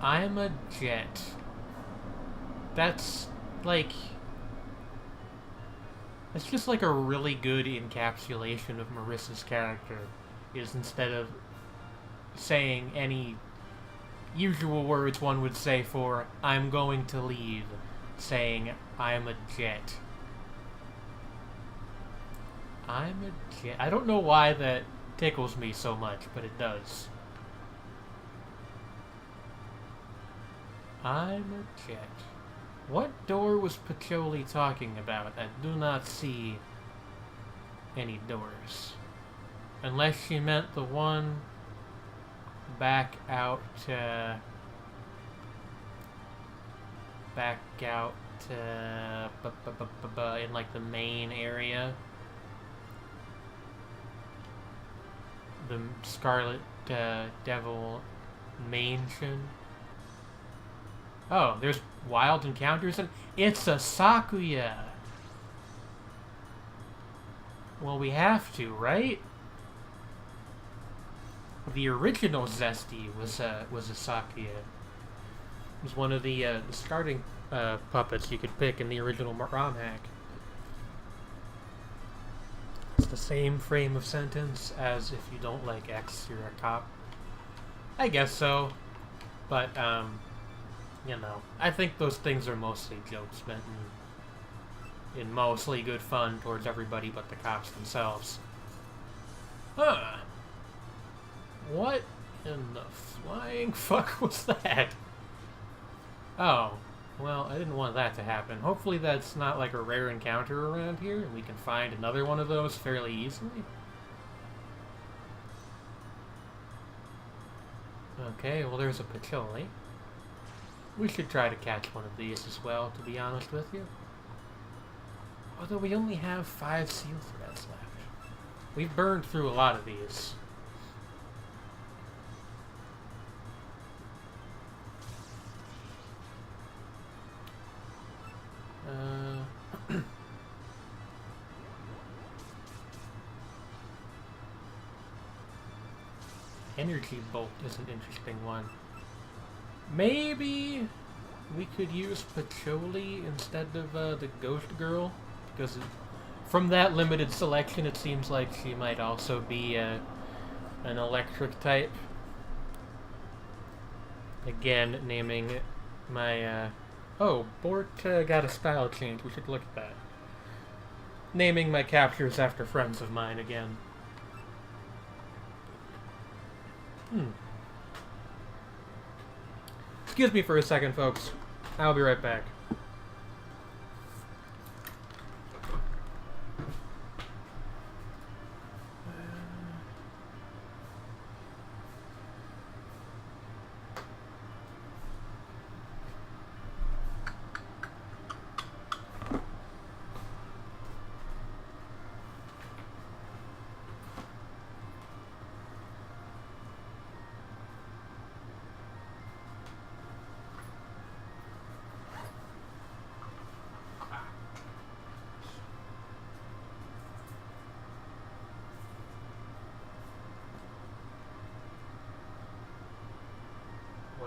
I'm a jet. That's, like... It's just, like, a really good encapsulation of Marissa's character. Is instead of saying any usual words one would say for, I'm going to leave, saying, I'm a jet. I'm a jet. I don't know why that tickles me so much, but it does. I'm a jet. What door was Pacholi talking about? I do not see any doors. Unless she meant the one back out to... in, like, the main area. The Scarlet Devil Mansion. Oh, there's wild encounters, and it's a Sakuya! Well, we have to, right? The original Zesty was a Sakuya. It was one of the starting puppets you could pick in the original ROM hack. It's the same frame of sentence as if you don't like X, you're a cop. I guess so. But, you know, I think those things are mostly jokes meant in mostly good fun towards everybody but the cops themselves. Huh. What in the flying fuck was that? Oh, well, I didn't want that to happen. Hopefully that's not like a rare encounter around here, and we can find another one of those fairly easily. Okay, well there's a Pacholi. We should try to catch one of these as well, to be honest with you. Although we only have 5 seal threads left. We've burned through a lot of these. Energy Bolt is an interesting one. Maybe we could use Pacholi instead of the Ghost Girl, because from that limited selection it seems like she might also be an electric type. Again, naming my... oh, Bort got a style change. We should look at that. Naming my captures after friends of mine again. Excuse me for a second, folks. I'll be right back.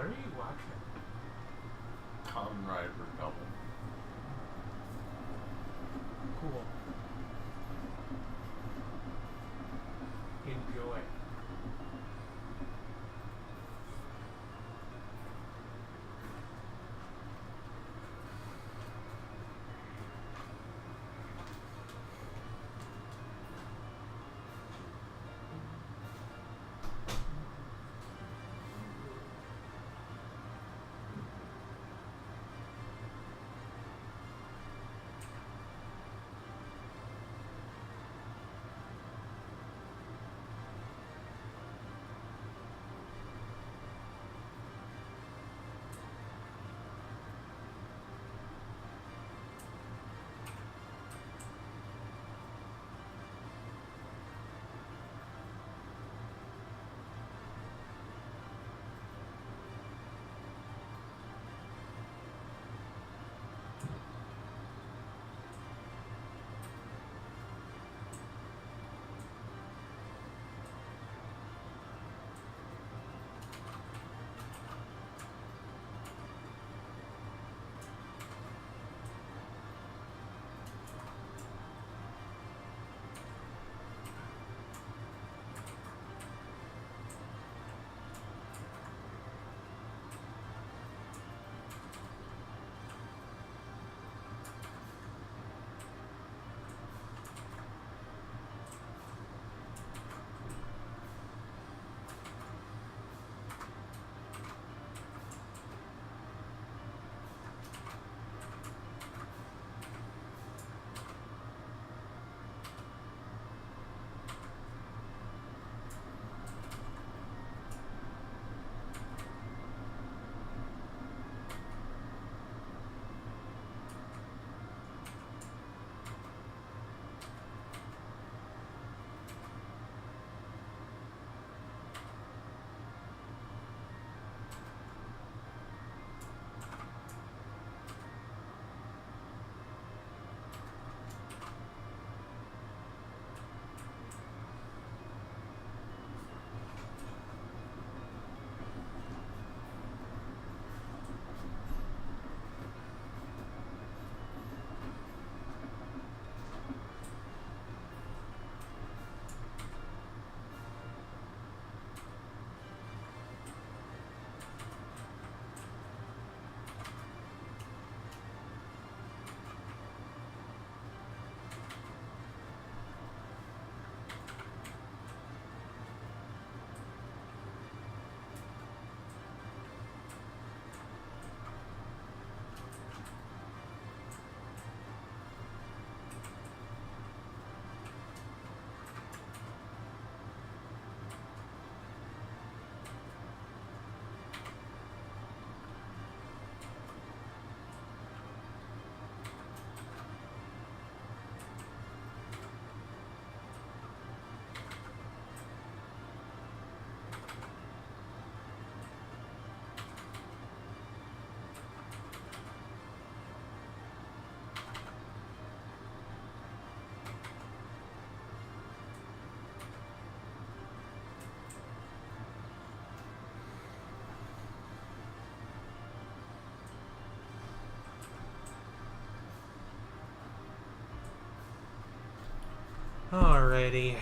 What are you watching? Kamen Rider Double. Cool. Enjoy. Alrighty.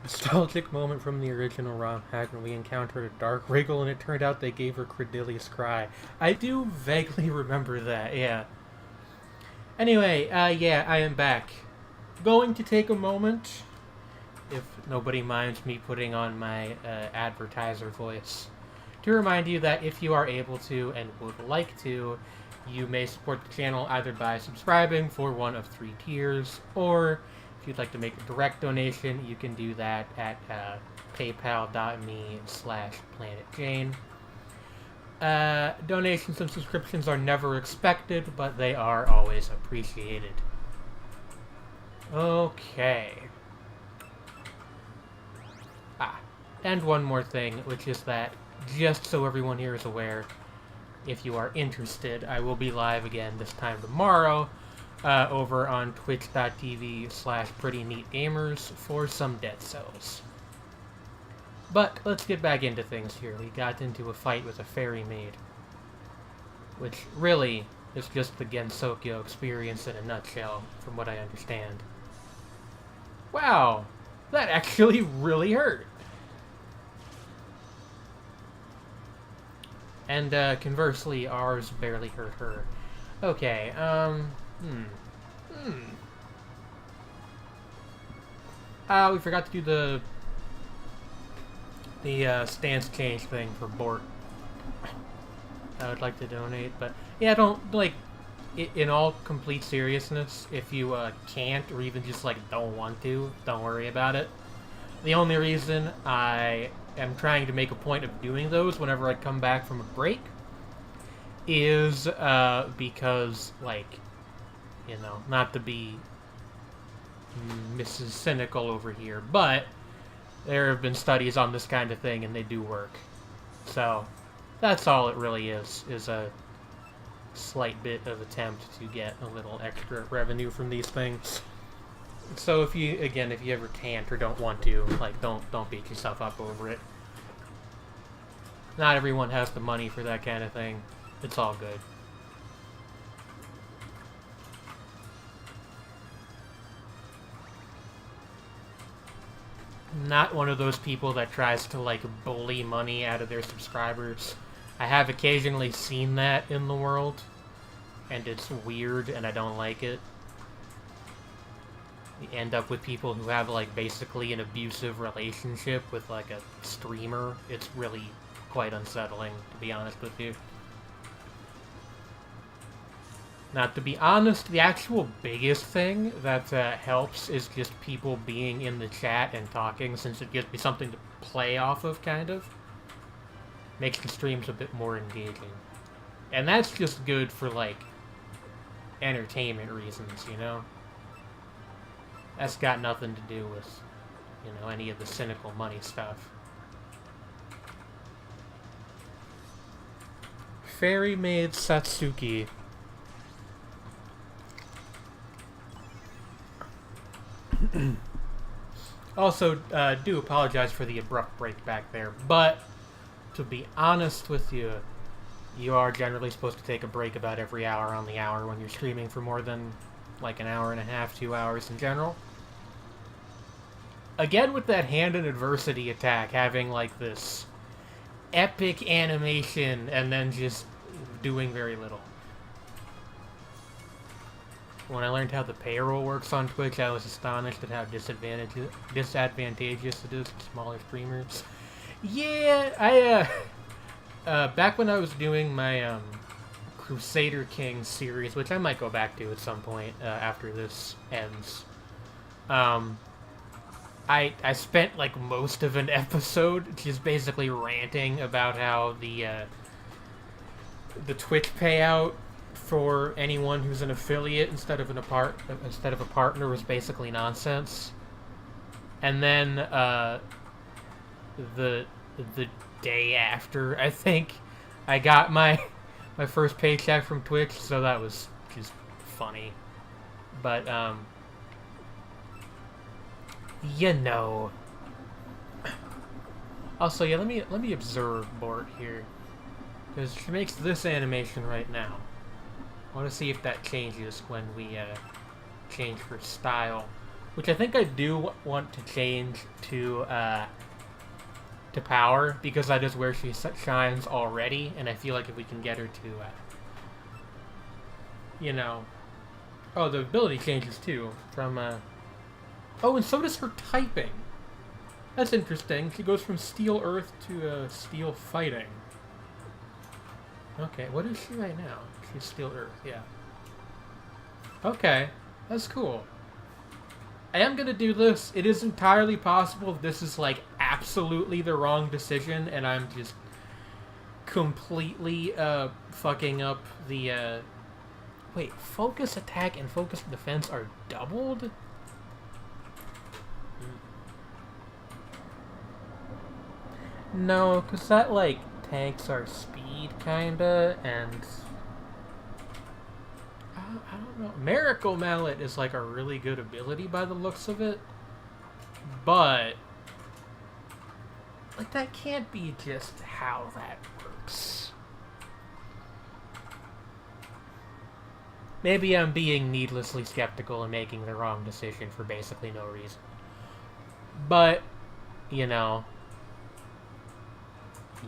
Nostalgic moment from the original ROM hack when we encountered a dark wriggle and it turned out they gave her Credilious Cry. I do vaguely remember that, yeah. Anyway, yeah, I am back. Going to take a moment, if nobody minds me putting on my advertiser voice, to remind you that if you are able to and would like to, you may support the channel either by subscribing for one of 3 tiers, or if you'd like to make a direct donation, you can do that at paypal.me/planetjane. Donations and subscriptions are never expected, but they are always appreciated. Okay. And one more thing, which is that, just so everyone here is aware, if you are interested. I will be live again this time tomorrow over on twitch.tv/prettyneatgamers for some Dead Cells. But let's get back into things here. We got into a fight with a fairy maid, which really is just the Gensokyo experience in a nutshell, from what I understand. Wow, that actually really hurt. And conversely, ours barely hurt her. Okay, we forgot to do the stance change thing for Bort. I would like to donate, but yeah, don't, like, in all complete seriousness, if you can't, or even just, like, don't want to, don't worry about it. The only reason I am trying to make a point of doing those whenever I come back from a break is because, like, you know, not to be Mrs. Cynical over here, but there have been studies on this kind of thing and they do work. So that's all it really is a slight bit of attempt to get a little extra revenue from these things. So if you ever can't or don't want to, like, don't beat yourself up over it. Not everyone has the money for that kind of thing. It's all good. Not one of those people that tries to, like, bully money out of their subscribers. I have occasionally seen that in the world, and it's weird, and I don't like it. You end up with people who have, like, basically an abusive relationship with, like, a streamer. It's really quite unsettling, to be honest with you. Now, to be honest, the actual biggest thing that helps is just people being in the chat and talking, since it gives me something to play off of, kind of. Makes the streams a bit more engaging. And that's just good for, like, entertainment reasons, you know? That's got nothing to do with, you know, any of the cynical money stuff. Fairy Maid Satsuki. Also, do apologize for the abrupt break back there, but to be honest with you, you are generally supposed to take a break about every hour on the hour when you're streaming for more than, like, an hour and a half, 2 hours in general. Again, with that hand in adversity attack having, like, this epic animation and then just doing very little. When I learned how the payroll works on Twitch, I was astonished at how disadvantageous it is to smaller streamers. Yeah, back when I was doing my Crusader King series, which I might go back to at some point after this ends, I spent, like, most of an episode just basically ranting about how the Twitch payout for anyone who's an affiliate instead of a partner was basically nonsense. And then the day after, I think, I got my first paycheck from Twitch, so that was just funny. But you know. Also, yeah, let me observe Bort here, because she makes this animation right now. I want to see if that changes when we change her style, which I think I do want to change to power, because that is where she shines already, and I feel like if we can get her to, you know, oh, the ability changes too from oh, and so does her typing. That's interesting. She goes from Steel Earth to Steel Fighting. Okay, what is she right now? She's Steel Earth, yeah. Okay, that's cool. I am gonna do this. It is entirely possible this is, like, absolutely the wrong decision, and I'm just completely fucking up the wait, focus attack and focus defense are doubled? No, because that, like, tanks our speed. speed, kinda, and I don't know. Miracle Mallet is like a really good ability by the looks of it, but like that can't be just how that works. Maybe I'm being needlessly skeptical and making the wrong decision for basically no reason. But, you know,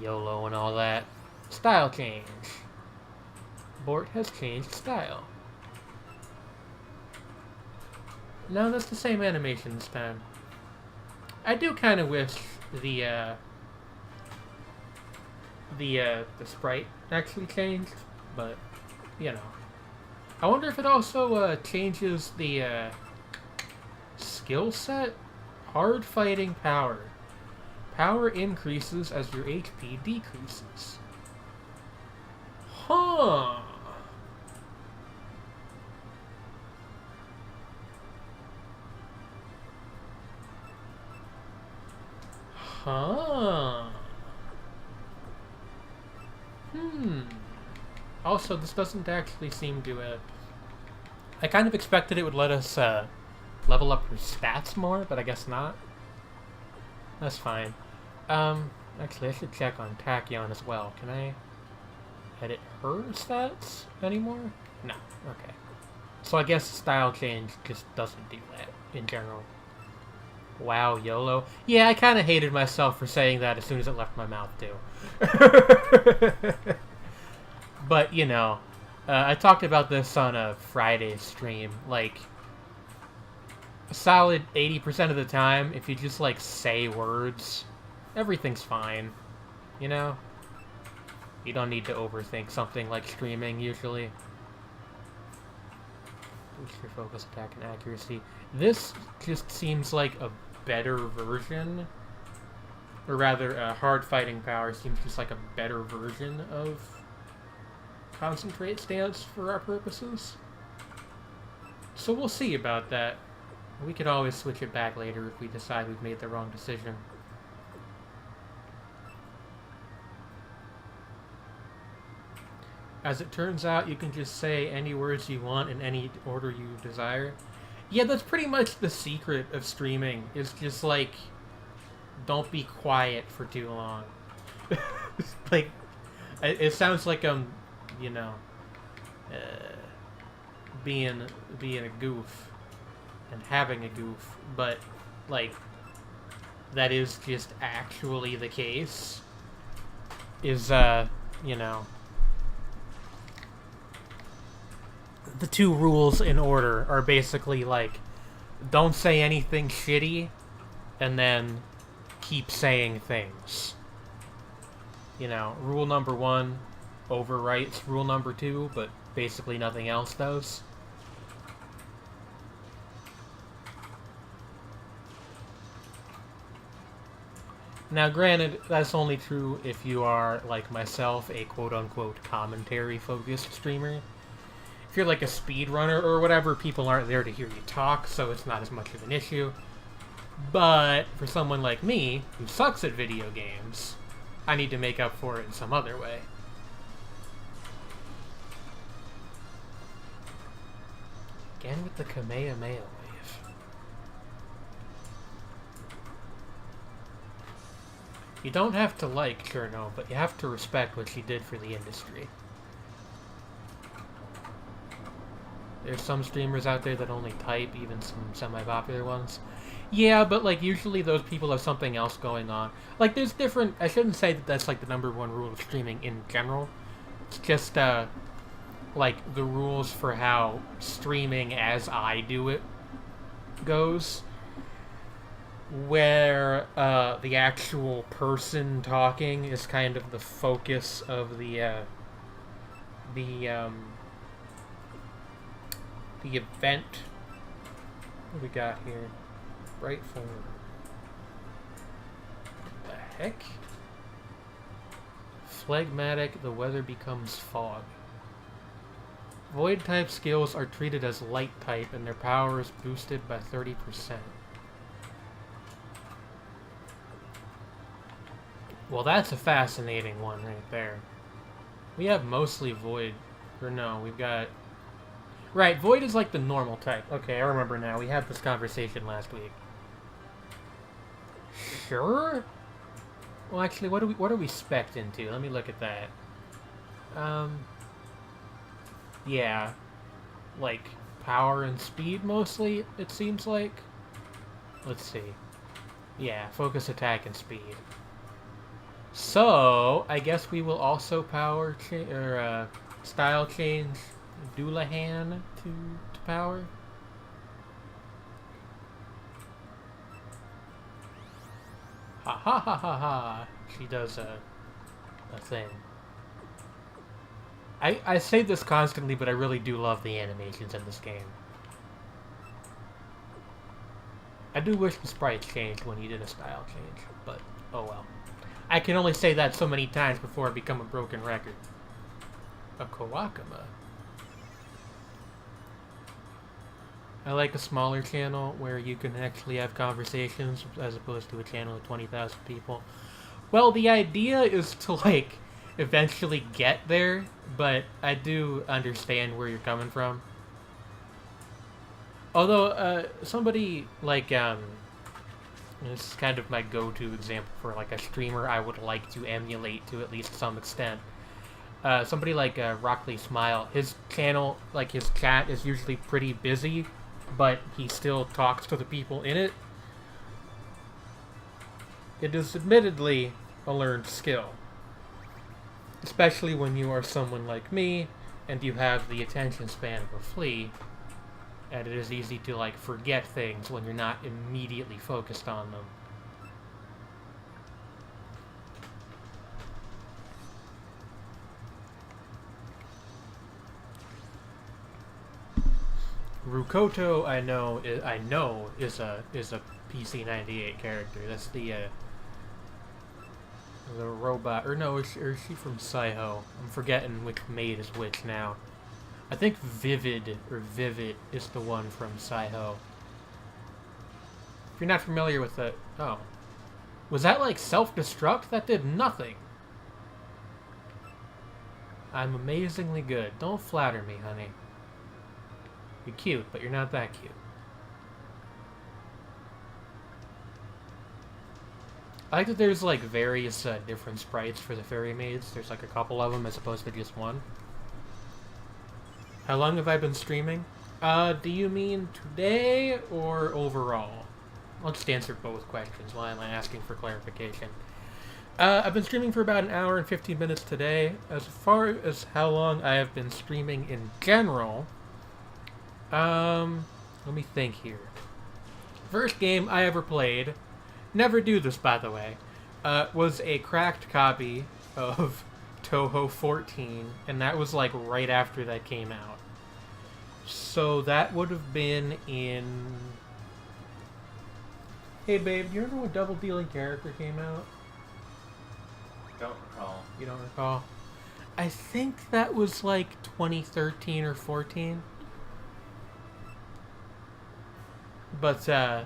YOLO and all that. Style change. Bort has changed style. No, that's the same animation this time. I do kind of wish the sprite actually changed, but, you know. I wonder if it also changes the skill set? Hard fighting power. Power increases as your HP decreases. Huh. Huh. Also, this doesn't actually seem to, I kind of expected it would let us, level up her stats more, but I guess not. That's fine. Actually, I should check on Tachyon as well. Can I edit her stats anymore? No. Okay. So I guess style change just doesn't do that in general. Wow, YOLO. Yeah, I kind of hated myself for saying that as soon as it left my mouth, too. But, you know, I talked about this on a Friday stream. Like, a solid 80% of the time, if you just, like, say words, everything's fine. You know? You don't need to overthink something like streaming, usually. Boost your focus, attack, and accuracy. This just seems like a better version, or rather, hard fighting power seems just like a better version of concentrate stance for our purposes. So we'll see about that. We could always switch it back later if we decide we've made the wrong decision. As it turns out, you can just say any words you want in any order you desire. Yeah, that's pretty much the secret of streaming, is just, like, don't be quiet for too long. Like, it sounds like I'm, you know, being a goof and having a goof, but, like, that is just actually the case, is, you know, the two rules in order are basically, like, don't say anything shitty, and then keep saying things. You know, rule number 1 overwrites rule number 2, but basically nothing else does. Now, granted, that's only true if you are, like myself, a quote-unquote commentary-focused streamer. If you're like a speedrunner or whatever, people aren't there to hear you talk, so it's not as much of an issue. But for someone like me, who sucks at video games, I need to make up for it in some other way. Again with the Kamehameha wave. You don't have to like Cherno, but you have to respect what she did for the industry. There's some streamers out there that only type, even some semi-popular ones. Yeah, but, like, usually those people have something else going on. Like, there's different... I shouldn't say that that's, like, the #1 rule of streaming in general. It's just, like, the rules for how streaming as I do it goes. Where, the actual person talking is kind of the focus of the event. What do we got here? Right forward. What the heck? Phlegmatic, the weather becomes fog. Void type skills are treated as light type and their power is boosted by 30%. Well, that's a fascinating one right there. We have mostly Void. Or no, we've got... Right, Void is like the normal type. Okay, I remember now. We had this conversation last week. Sure? Well, actually, what are we spec'd into? Let me look at that. Yeah. Like, power and speed, mostly, it seems like. Let's see. Yeah, focus, attack, and speed. So, I guess we will also style change Doulahan to power. Ha ha ha ha ha! She does a thing. I say this constantly, but I really do love the animations in this game. I do wish the sprites changed when you did a style change, but oh well. I can only say that so many times before I become a broken record. A Kawakama. I like a smaller channel where you can actually have conversations as opposed to a channel of 20,000 people. Well, the idea is to, like, eventually get there, but I do understand where you're coming from. Although, somebody, like, this is kind of my go-to example for, like, a streamer I would like to emulate to at least some extent. Somebody like, Rockley Smile, his channel, like, his chat is usually pretty busy, but he still talks to the people in it. It is admittedly a learned skill. Especially when you are someone like me, and you have the attention span of a flea, and it is easy to, like, forget things when you're not immediately focused on them. Rukoto, I know is a PC-98 character. That's the robot, or no, is she from Saiho? I'm forgetting which maid is which now. I think Vivid is the one from Saiho. If you're not familiar with it, oh, was that like self-destruct? That did nothing. I'm amazingly good. Don't flatter me, honey. You're cute, but you're not that cute. I like that there's, like, various different sprites for the fairy maids. There's, like, a couple of them as opposed to just one. How long have I been streaming? Do you mean today or overall? I'll just answer both questions while I'm asking for clarification. I've been streaming for about an hour and 15 minutes today. As far as how long I have been streaming in general... let me think here. First game I ever played, never do this by the way, was a cracked copy of Touhou 14, and that was like right after that came out. So that would have been in... Hey babe, do you remember when Double Dealing Character came out? Don't recall. You don't recall? I think that was like 2013 or 14. But, I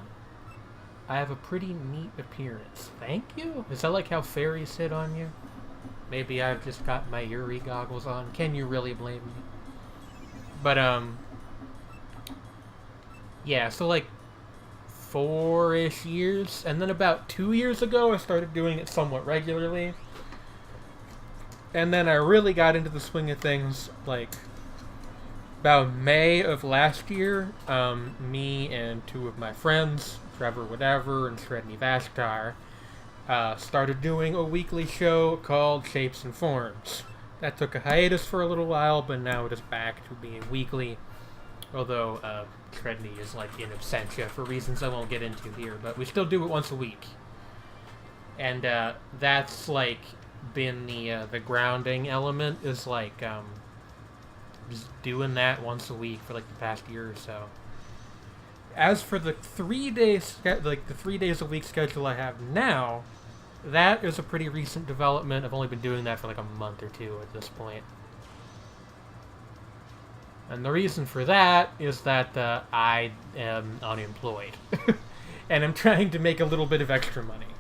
have a pretty neat appearance. Thank you? Is that like how fairies sit on you? Maybe I've just got my Yuri goggles on. Can you really blame me? But, yeah, so like 4-ish years. And then about 2 years ago, I started doing it somewhat regularly. And then I really got into the swing of things, like... About May of last year, me and two of my friends, Trevor Whatever and Shredney Vashtar, started doing a weekly show called Shapes and Forms. That took a hiatus for a little while, but now it is back to being weekly. Although, Shredney is like in absentia for reasons I won't get into here, but we still do it once a week. And, that's like been the grounding element is like, just doing that once a week for like the past year or so. As for the 3 days, like the 3 days a week schedule I have now, that is a pretty recent development. I've only been doing that for like a month or two at this point. And the reason for that is that I am unemployed. And I'm trying to make a little bit of extra money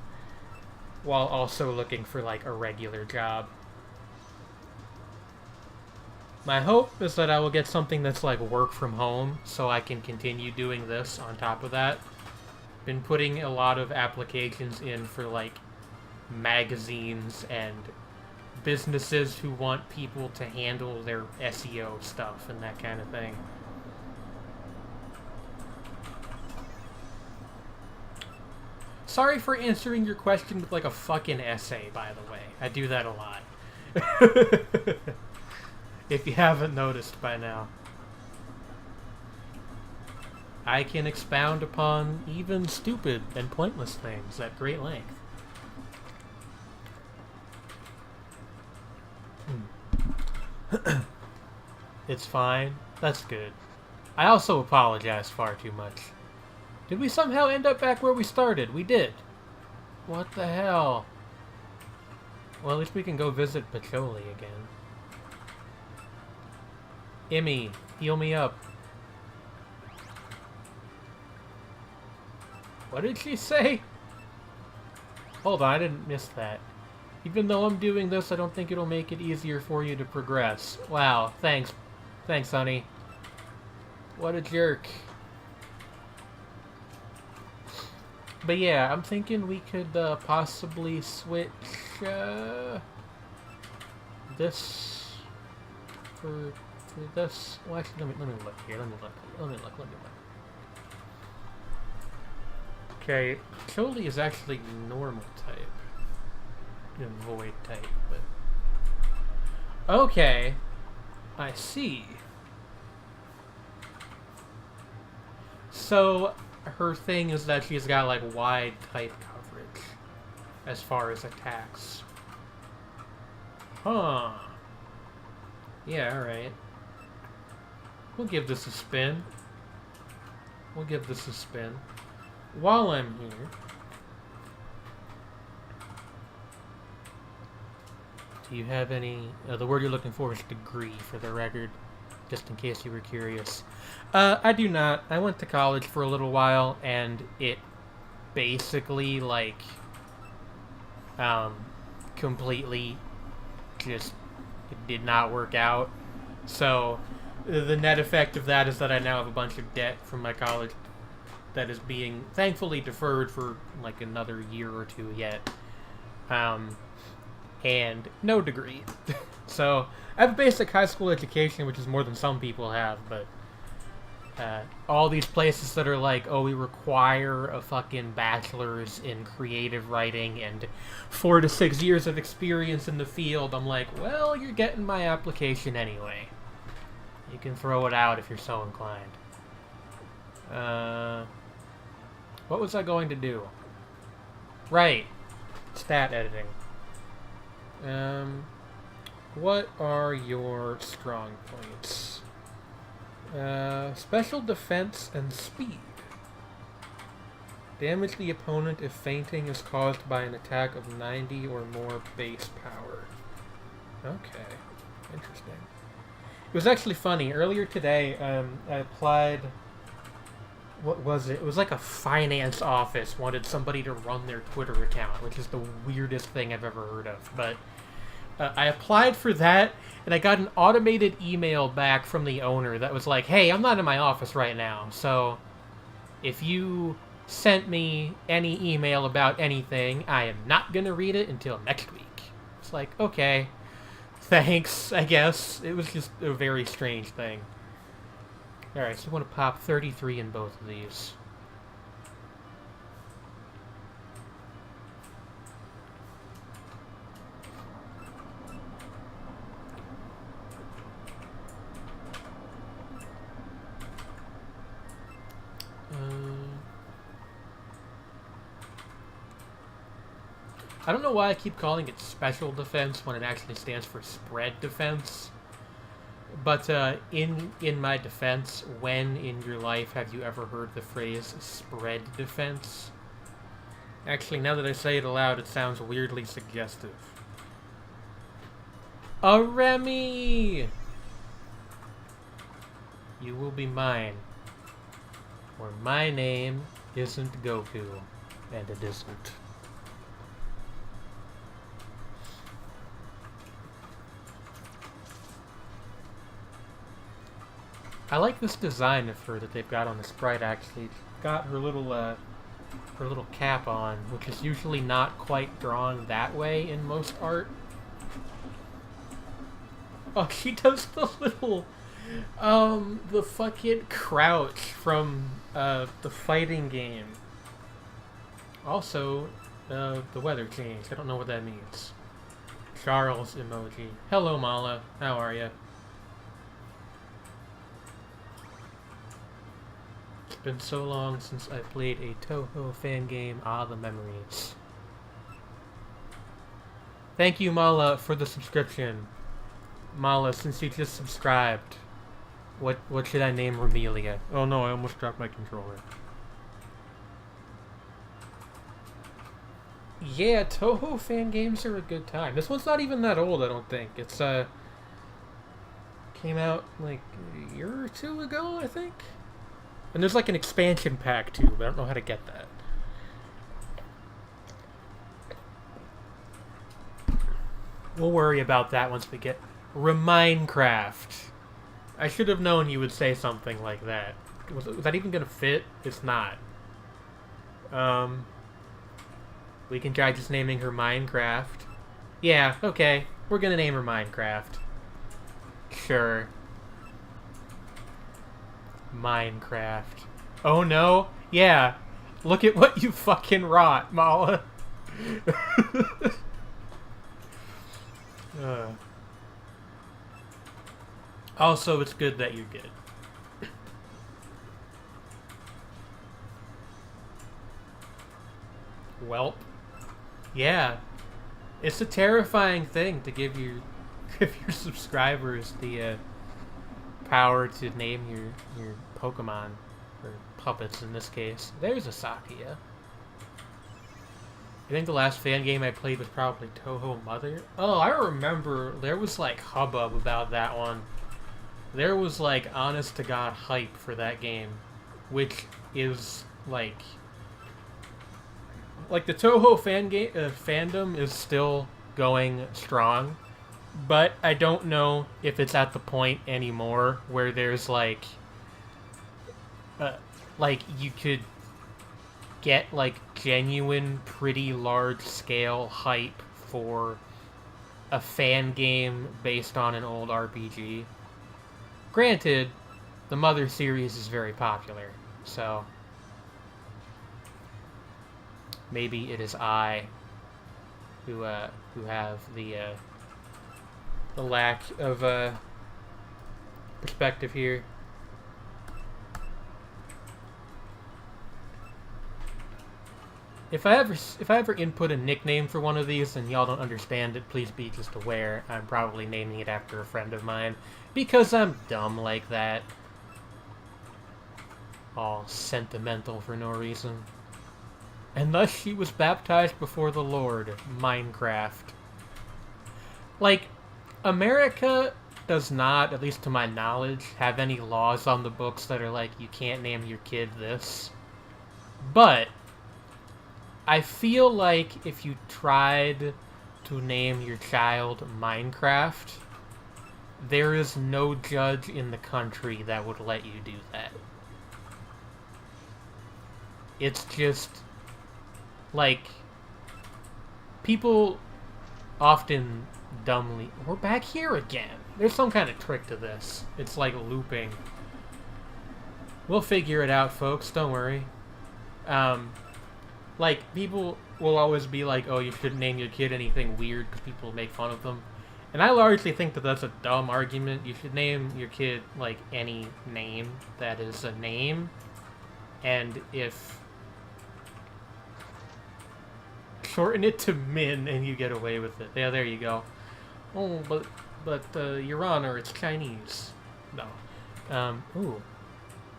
while also looking for like a regular job. My hope is that I will get something that's like work from home, so I can continue doing this on top of that. Been putting a lot of applications in for like magazines and businesses who want people to handle their SEO stuff and that kind of thing. Sorry for answering your question with like a fucking essay, by the way. I do that a lot. If you haven't noticed by now. I can expound upon even stupid and pointless things at great length. It's fine. That's good. I also apologize far too much. Did we somehow end up back where we started? We did. What the hell? Well, at least we can go visit Pacholi again. Emmy, heal me up. What did she say? Hold on, I didn't miss that. Even though I'm doing this, I don't think it'll make it easier for you to progress. Wow, thanks. Thanks, honey. What a jerk. But yeah, I'm thinking we could possibly switch this for this. Well, actually, let me look here. Let me look. Okay, Choli is actually normal type. Void type, but... Okay. I see. So, her thing is that she's got, like, wide type coverage as far as attacks. Huh. Yeah, alright. We'll give this a spin. While I'm here... Do you have any... the word you're looking for is degree, for the record. Just in case you were curious. I do not. I went to college for a little while, and it basically, like... completely just... It did not work out. So, the net effect of that is that I now have a bunch of debt from my college that is being, thankfully, deferred for, like, another year or two yet. And no degree. So, I have a basic high school education, which is more than some people have, but all these places that are like, oh, we require a fucking bachelor's in creative writing and 4 to 6 years of experience in the field, I'm like, well, you're getting my application anyway. You can throw it out if you're so inclined. What was I going to do? Right. Stat editing. What are your strong points? Special defense and speed. Damage the opponent if fainting is caused by an attack of 90 or more base power. Okay. Interesting. It was actually funny. Earlier today, I applied... What was it? It was like a finance office wanted somebody to run their Twitter account, which is the weirdest thing I've ever heard of. But I applied for that, and I got an automated email back from the owner that was like, hey, I'm not in my office right now, so if you sent me any email about anything, I am not going to read it until next week. It's like, okay, thanks, I guess. It was just a very strange thing. Alright, so I want to pop 33 in both of these. I don't know why I keep calling it special defense when it actually stands for spread defense. But in my defense, when in your life have you ever heard the phrase spread defense? Actually, now that I say it aloud, it sounds weirdly suggestive. A Remy! You will be mine. Or my name isn't Goku, and it isn't. I like this design of her that they've got on the sprite, actually. It's got her little cap on, which is usually not quite drawn that way in most art. Oh, she does the little, the fucking crouch from, the fighting game. Also, the weather changed. I don't know what that means. Charles emoji. Hello, Mala. How are ya? It's been so long since I played a Touhou fan game. Ah, the memories. Thank you, Mala, for the subscription. Mala, since you just subscribed, what should I name Romelia? Oh no, I almost dropped my controller. Yeah, Touhou fan games are a good time. This one's not even that old, I don't think. It's came out like a year or two ago, I think. And there's like an expansion pack too, but I don't know how to get that. We'll worry about that once we get Minecraft. I should have known you would say something like that. Was that even gonna fit? It's not. We can try just naming her Minecraft. Yeah, okay. We're gonna name her Minecraft. Sure. Minecraft. Oh no? Yeah. Look at what you fucking wrought, Mala. Also, it's good that you're good. Welp. Yeah. It's a terrifying thing to give your subscribers the power to name your Pokemon, or puppets in this case. There's a Sakia. I think the last fan game I played was probably Touhou Mother. Oh, I remember there was like hubbub about that one. There was like honest to god hype for that game, which is like the Touhou fandom is still going strong, but I don't know if it's at the point anymore where there's like you could get like genuine, pretty large scale hype for a fan game based on an old RPG. Granted, the Mother series is very popular, so maybe it is I who have the lack of perspective here. If I ever input a nickname for one of these and y'all don't understand it, please be just aware I'm probably naming it after a friend of mine, because I'm dumb like that. All sentimental for no reason. And thus she was baptized before the Lord. Minecraft. Like, America does not, at least to my knowledge, have any laws on the books that are like, you can't name your kid this. But I feel like if you tried to name your child Minecraft, there is no judge in the country that would let you do that. It's just, like, people often dumbly... We're back here again! There's some kind of trick to this. It's like looping. We'll figure it out, folks. Don't worry. Like, people will always be like, oh, you shouldn't name your kid anything weird because people make fun of them. And I largely think that that's a dumb argument. You should name your kid, like, any name that is a name. And if... shorten it to Min and you get away with it. Yeah, there you go. Oh, but Your Honor, it's Chinese. No. Ooh.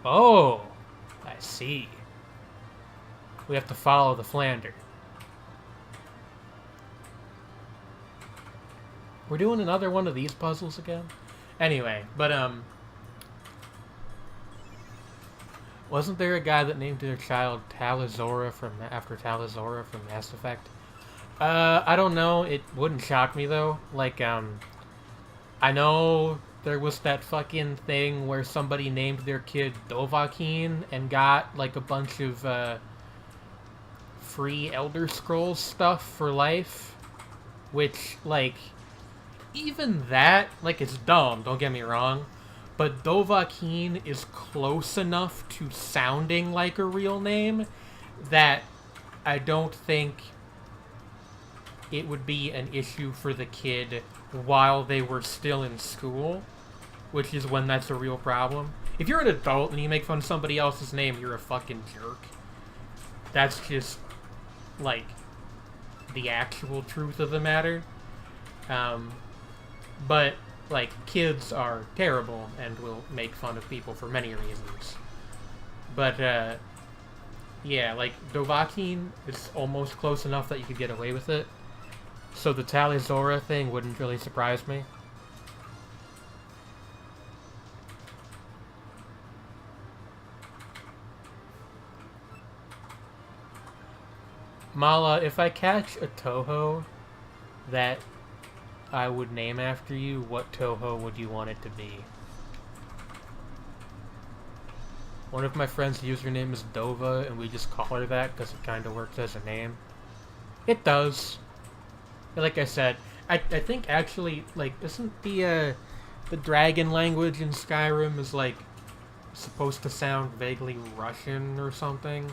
Oh! I see. We have to follow the Flander. We're doing another one of these puzzles again? Anyway, but, wasn't there a guy that named their child Talazora after Talazora from Mass Effect? I don't know. It wouldn't shock me, though. Like, I know there was that fucking thing where somebody named their kid Dovahkiin and got, like, a bunch of, free Elder Scrolls stuff for life. Which, like, even that, like, it's dumb, don't get me wrong. But Dovahkiin is close enough to sounding like a real name that I don't think it would be an issue for the kid while they were still in school, which is when that's a real problem. If you're an adult and you make fun of somebody else's name, you're a fucking jerk. That's just, like, the actual truth of the matter. But, like, kids are terrible and will make fun of people for many reasons. But, yeah, like, Dovahkiin is almost close enough that you could get away with it. So the Talizora thing wouldn't really surprise me. Mala, if I catch a Touhou that I would name after you, what Touhou would you want it to be? One of my friends' username is Dova, and we just call her that because it kind of works as a name. It does. Like I said, I think actually, like, isn't the dragon language in Skyrim is, like, supposed to sound vaguely Russian or something?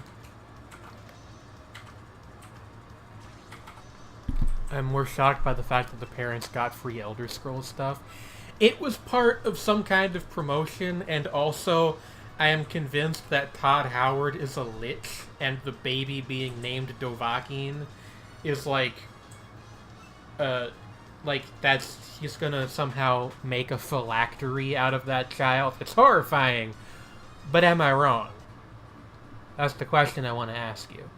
I'm more shocked by the fact that the parents got free Elder Scrolls stuff. It was part of some kind of promotion, and also I am convinced that Todd Howard is a lich, and the baby being named Dovahkiin is like that's he's gonna somehow make a phylactery out of that child. It's horrifying, but am I wrong? That's the question I want to ask you.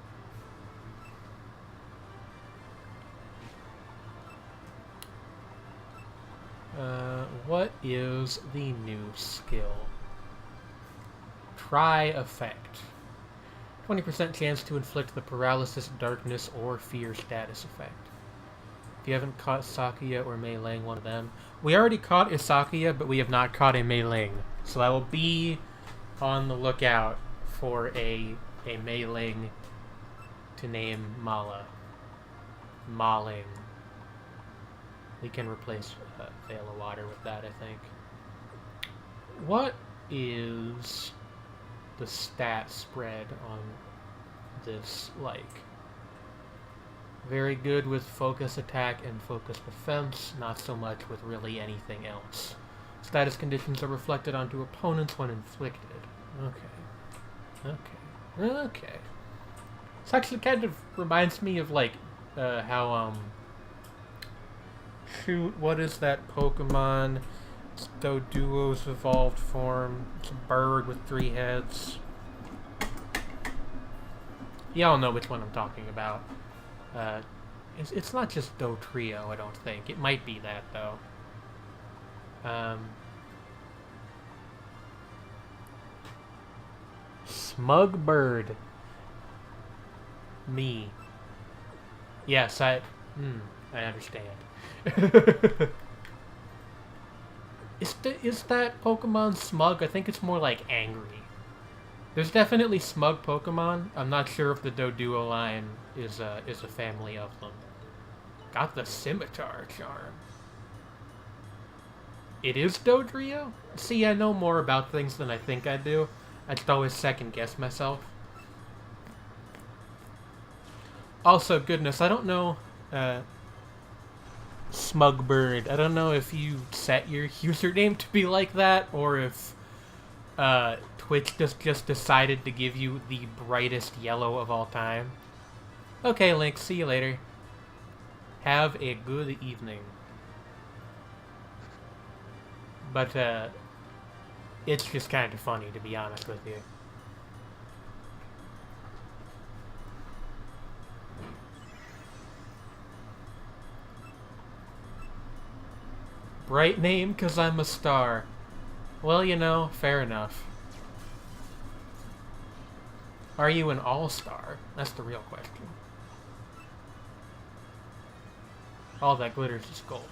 What is the new skill? Try effect. 20% chance to inflict the paralysis, darkness, or fear status effect. If you haven't caught Sakuya or Mei Ling, one of them. We already caught Isakuya, but we have not caught a Mei Ling. So I will be on the lookout for a Mei Ling to name Mala. Maling. We can replace Veil of Water with that, I think. What is the stat spread on this, like? Very good with focus attack and focus defense, not so much with really anything else. Status conditions are reflected onto opponents when inflicted. Okay. This actually kind of reminds me of, like, how, shoot, what is that Pokemon? It's Doduo's evolved form. It's a bird with 3 heads. Y'all know which one I'm talking about. It's not just Dotrio, I don't think. It might be that, though. Smug Bird. Me. Yes, I understand. Is that Pokemon smug? I think it's more like angry. There's definitely smug Pokemon. I'm not sure if the Doduo line is a family of them. Got the Scimitar charm. It is Dodrio? See, I know more about things than I think I do. I just always second guess myself. Also, goodness, I don't know, Smugbird. I don't know if you set your username to be like that, or if Twitch just decided to give you the brightest yellow of all time. Okay, Link, see you later. Have a good evening. But, it's just kind of funny, to be honest with you. Bright name, 'cause I'm a star. Well, you know, fair enough. Are you an all-star? That's the real question. All that glitters is gold.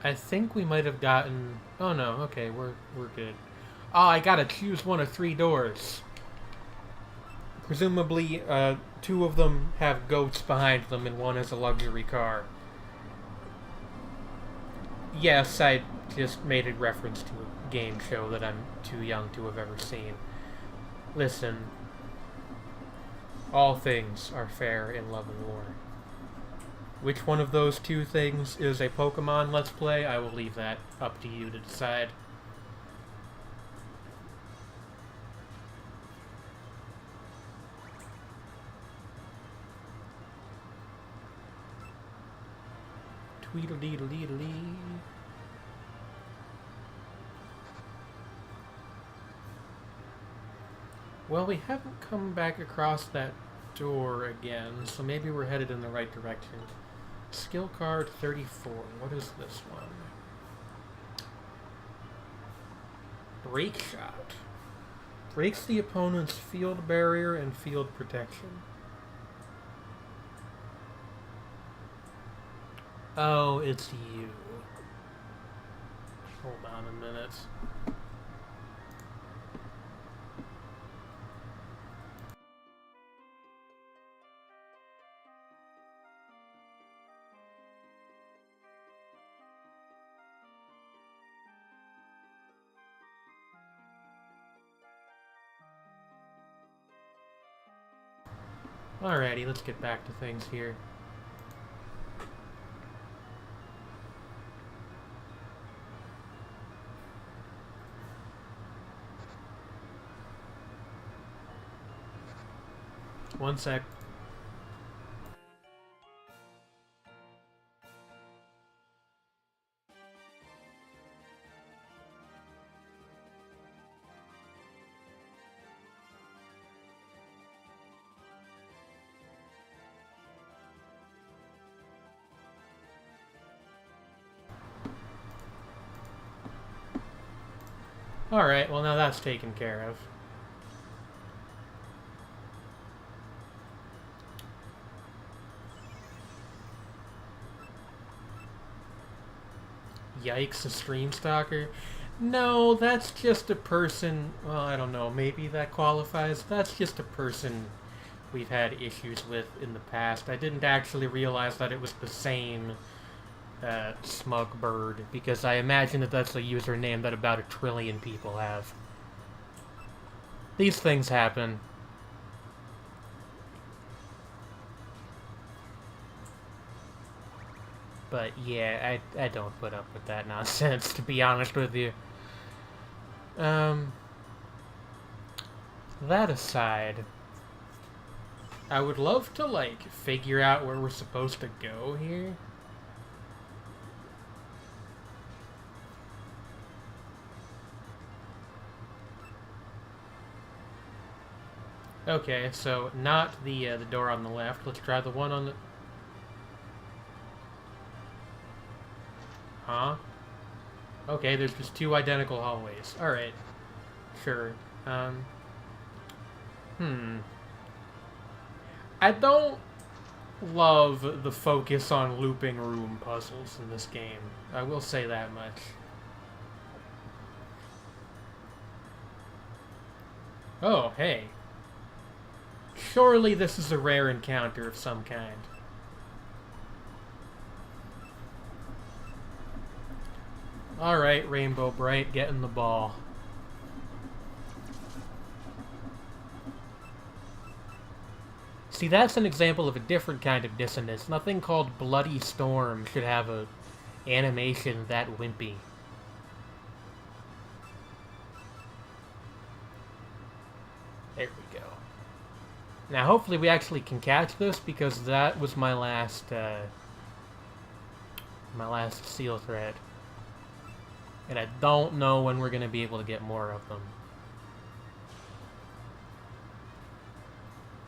I think we might have gotten... Oh no, okay, we're good. Oh, I gotta choose one of 3 doors. Presumably, 2 of them have goats behind them and 1 is a luxury car. Yes, I just made a reference to a game show that I'm too young to have ever seen. Listen, all things are fair in love and war. Which one of those 2 things is a Pokemon Let's Play? I will leave that up to you to decide. Tweedledee-dee-dee-dee. Well, we haven't come back across that door again, so maybe we're headed in the right direction. Skill card 34. What is this one? Break shot. Breaks the opponent's field barrier and field protection. Oh, it's you. Hold on a minute. Alrighty, let's get back to things here. One sec. Alright, well now that's taken care of. Yikes, a stream stalker? No, that's just a person... Well, I don't know, maybe that qualifies. That's just a person we've had issues with in the past. I didn't actually realize that it was the same smug bird, because I imagine that that's a username that about 1 trillion people have. These things happen. But yeah, I don't put up with that nonsense, to be honest with you. That aside, I would love to, like, figure out where we're supposed to go here. Okay, so not the door on the left. Let's try the one on the... Huh? Okay, there's just 2 identical hallways. Alright. Sure. I don't love the focus on looping room puzzles in this game. I will say that much. Oh, hey. Surely this is a rare encounter of some kind. Alright, Rainbow Bright, get in the ball. See, that's an example of a different kind of dissonance. Nothing called Bloody Storm should have a animation that wimpy. There we go. Now, hopefully we actually can catch this, because that was my last seal thread. And I don't know when we're going to be able to get more of them.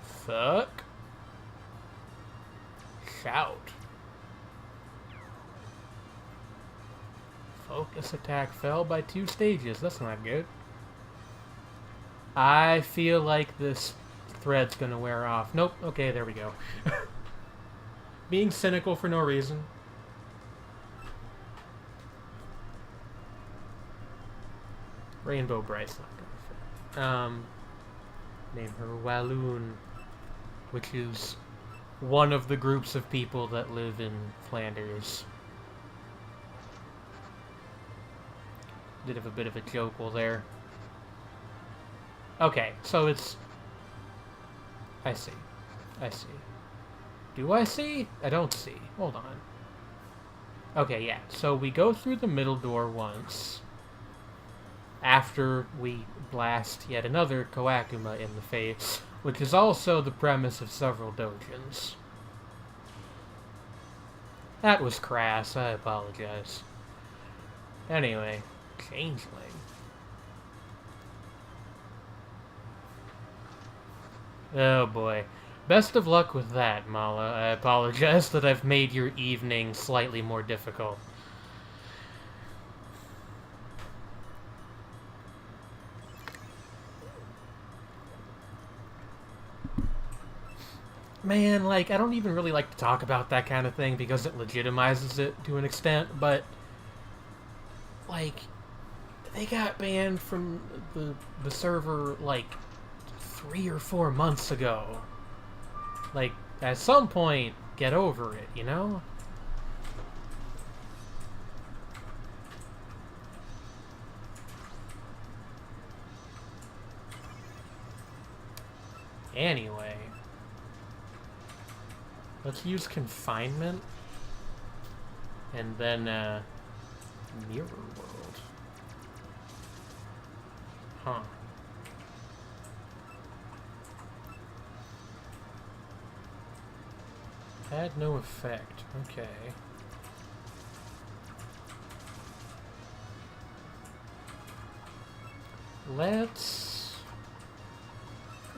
Fuck. Shout. Focus attack fell by 2 stages. That's not good. I feel like this thread's gonna wear off. Nope. Okay, there we go. Being cynical for no reason. Rainbow Bright's not gonna fit. Name her Walloon, which is one of the groups of people that live in Flanders. Did have a bit of a joke there. Okay, so it's... I see. I see. Do I see? I don't see. Hold on. Okay, yeah. So we go through the middle door once. After we blast yet another Koakuma in the face, which is also the premise of several dojins. That was crass, I apologize. Anyway, Changeling. Oh boy. Best of luck with that, Mala. I apologize that I've made your evening slightly more difficult. Man, like, I don't even really like to talk about that kind of thing because it legitimizes it to an extent, but, like, they got banned from the server, like, 3 or 4 months ago. Like, at some point, get over it, you know? Anyway. Let's use confinement. And then, mirror world. Huh. Had no effect. Okay. Let's...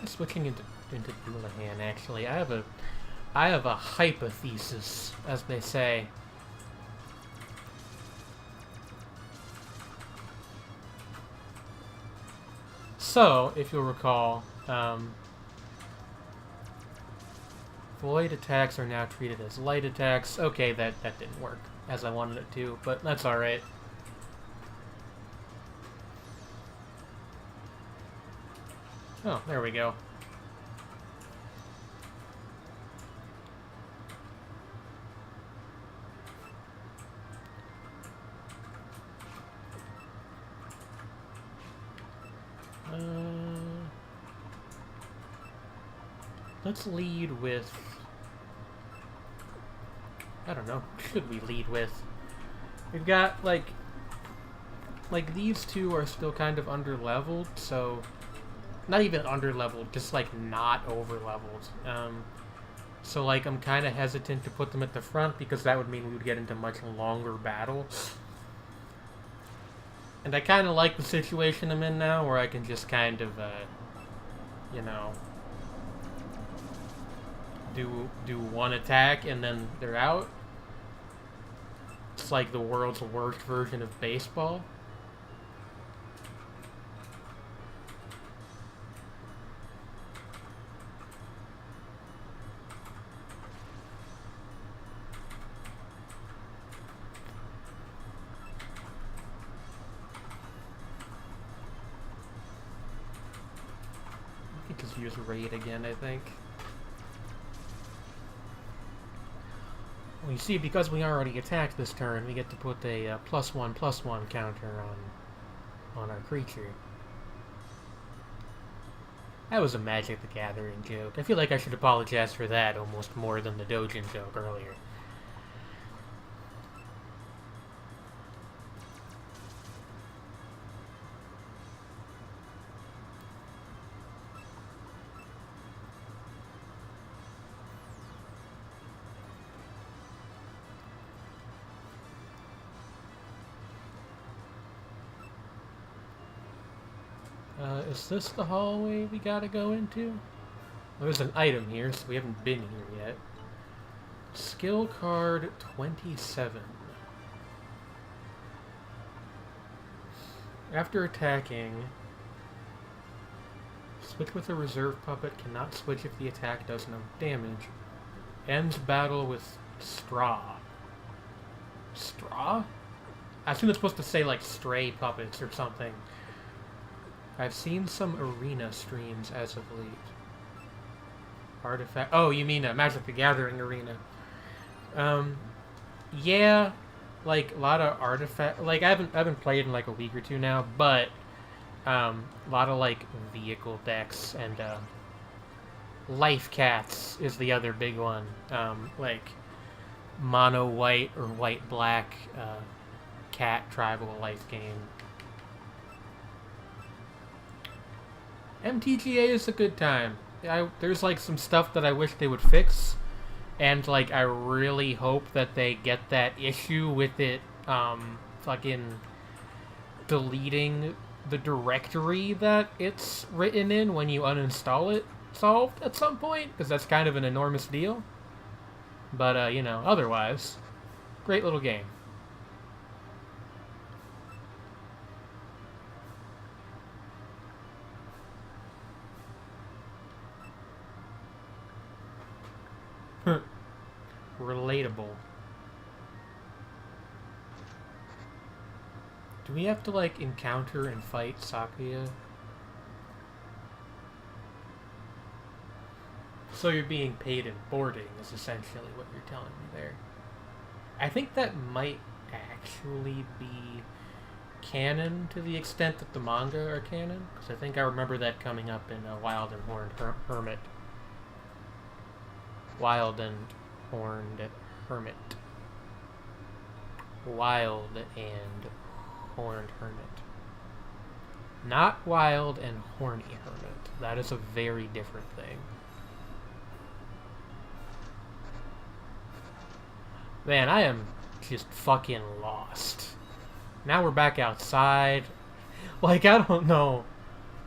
Switching into Doulahan, actually. I have a hypothesis, as they say. So, if you'll recall, void attacks are now treated as light attacks. Okay, that didn't work as I wanted it to, but that's alright. Oh, there we go. Let's lead with... I don't know. What should we lead with? We've got, like, these two are still kind of under-leveled, so... Not even under-leveled, just, like, not over-leveled. So, like, I'm kind of hesitant to put them at the front, because that would mean we would get into much longer battles. And I kind of like the situation I'm in now, where I can just kind of, you know... Do one attack and then they're out. It's like the world's worst version of baseball. I could just use raid again, I think. Well, you see, because we already attacked this turn, we get to put a +1/+1 counter on our creature. That was a Magic the Gathering joke. I feel like I should apologize for that almost more than the Dojin joke earlier. Is this the hallway we gotta go into? There's an item here, so we haven't been here yet. Skill card 27. After attacking, switch with a reserve puppet, cannot switch if the attack does no damage. Ends battle with straw. Straw? I assume it's supposed to say like stray puppets or something. I've seen some arena streams as of late. Artifact. Oh, you mean Magic the Gathering arena? Yeah, like a lot of artifact. Like I haven't played in like a week or two now, but a lot of like vehicle decks and life cats is the other big one. Like mono white or white black cat tribal life game. MTGA is a good time. There's like some stuff that I wish they would fix, and like I really hope that they get that issue with it fucking deleting the directory that it's written in when you uninstall it solved at some point, because that's kind of an enormous deal. But you know, otherwise, great little game. Relatable. Do we have to, like, encounter and fight Sakuya? So you're being paid in boarding is essentially what you're telling me there. I think that might actually be canon to the extent that the manga are canon, because I think I remember that coming up in Wild and Horned Hermit. Wild and Horned Hermit. Wild and Horned Hermit. Not Wild and Horny Hermit. That is a very different thing. Man, I am just fucking lost. Now we're back outside. Like, I don't know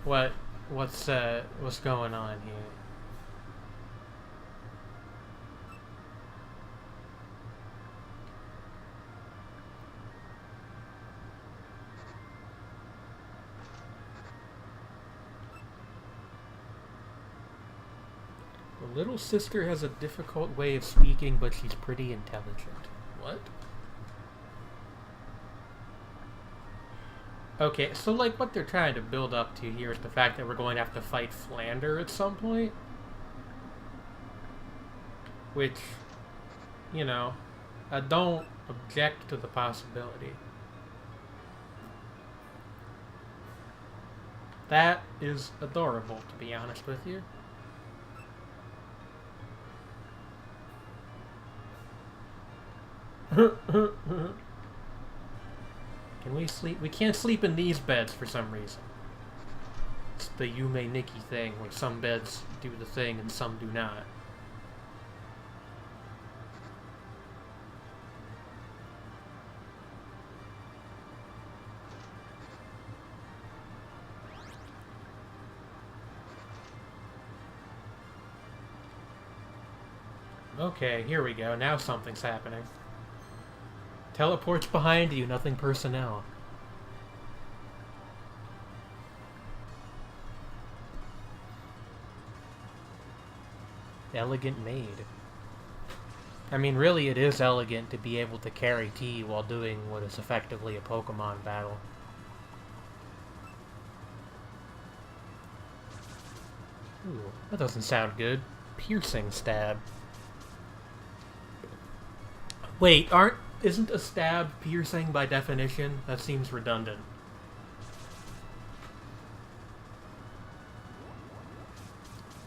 what's going on here. The little sister has a difficult way of speaking, but she's pretty intelligent. What? Okay, so like what they're trying to build up to here is the fact that we're going to have to fight Flander at some point. Which, you know, I don't object to the possibility. That is adorable, to be honest with you. Can we sleep? We can't sleep in these beds for some reason. It's the Yume Nikki thing, where some beds do the thing and some do not. Okay, here we go. Now something's happening. Teleports behind you, nothing personnel. Elegant maid. I mean, really it is elegant to be able to carry tea while doing what is effectively a Pokemon battle. Ooh, that doesn't sound good. Piercing stab. Wait, isn't a stab piercing by definition? That seems redundant.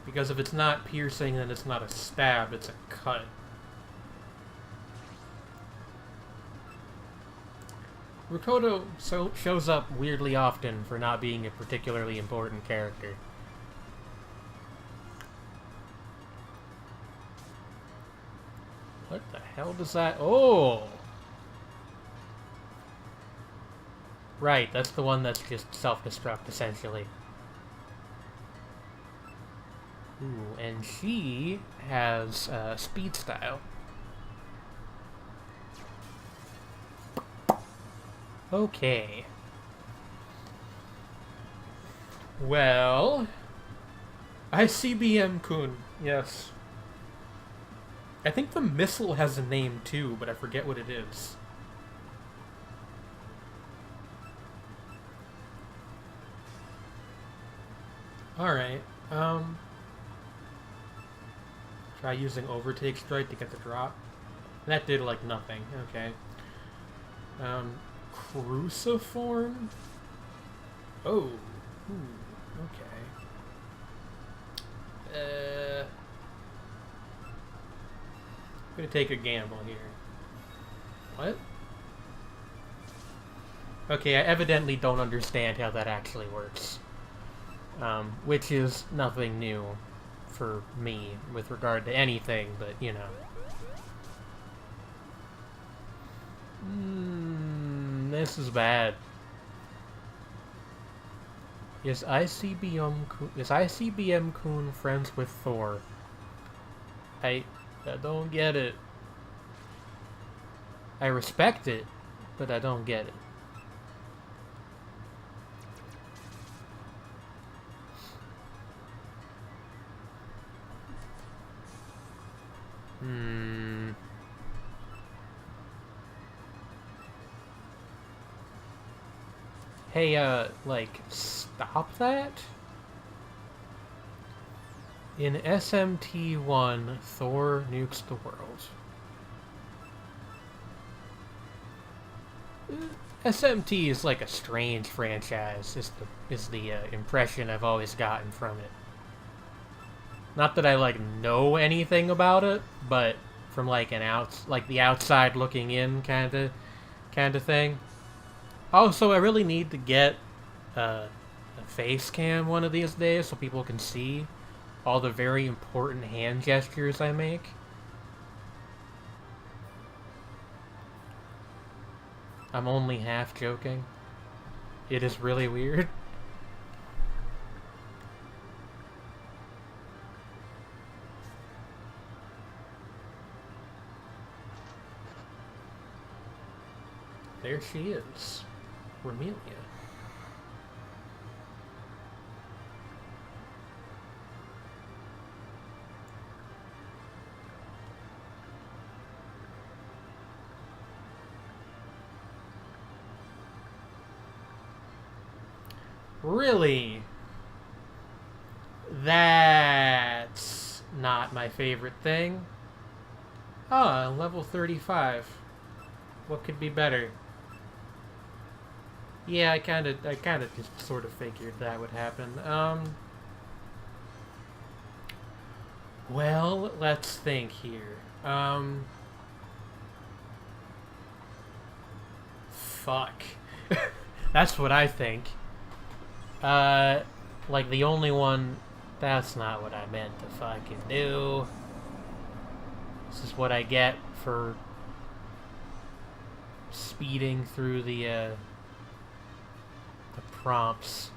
Because if it's not piercing, then it's not a stab, it's a cut. Rukodo shows up weirdly often for not being a particularly important character. What the hell does that... Oh! Right, that's the one that's just self-destruct, essentially. Ooh, and she has speed style. Okay. Well, ICBM-kun, yes. I think the missile has a name too, but I forget what it is. Alright, try using Overtake Strike to get the drop. That did, like, nothing. Okay. Cruciform? Oh. Ooh, okay. I'm gonna take a gamble here. What? Okay, I evidently don't understand how that actually works. Which is nothing new for me with regard to anything, but, you know. This is bad. Is ICBM-kun friends with Thor? I don't get it. I respect it, but I don't get it. Hey, like, stop that? In SMT1, Thor nukes the world. SMT is like a strange franchise, is the impression I've always gotten from it. Not that I, like, know anything about it, but from, like, the outside looking in kind of thing. Also, I really need to get a face cam one of these days so people can see all the very important hand gestures I make. I'm only half joking. It is really weird. There she is. Remelia. Really? That's not my favorite thing. Ah, level 35. What could be better? Yeah, I kind of just sort of figured that would happen. Well, let's think here. Fuck. That's what I think. Like the only one, that's not what I meant to fucking do. This is what I get for speeding through the prompts.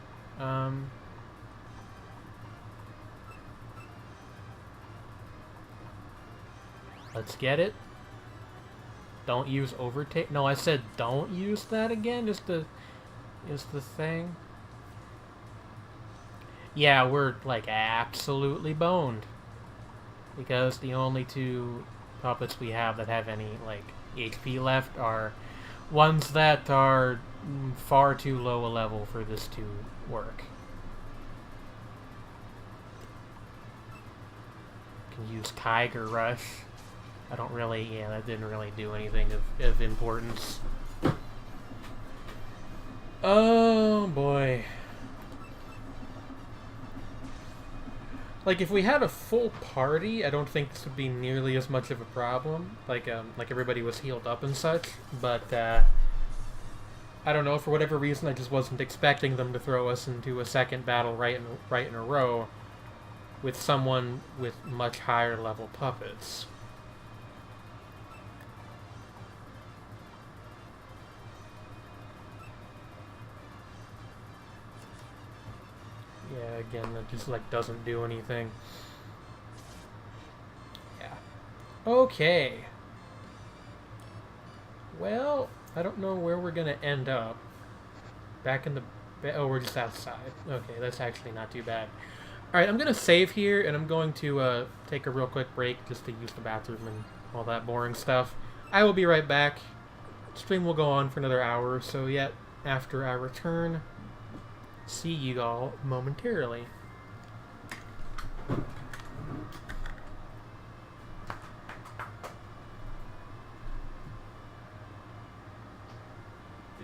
Let's get it. Don't use overtake. No, I said don't use that again. Is the thing. Yeah, we're like absolutely boned because the only two puppets we have that have any like HP left are ones that are far too low a level for this to work. Can use Tiger Rush. I don't really, yeah, that didn't really do anything of importance. Oh boy. Like, if we had a full party, I don't think this would be nearly as much of a problem. Like everybody was healed up and such. But, I don't know, for whatever reason, I just wasn't expecting them to throw us into a second battle right in a row with someone with much higher level puppets. Yeah, again, that just, like, doesn't do anything. Yeah. Okay. Well, I don't know where we're gonna end up. Back in the Oh, we're just outside. Okay, that's actually not too bad. Alright, I'm going to save here, and I'm going to take a real quick break just to use the bathroom and all that boring stuff. I will be right back. Stream will go on for another hour or so yet. After I return, see you all momentarily. Did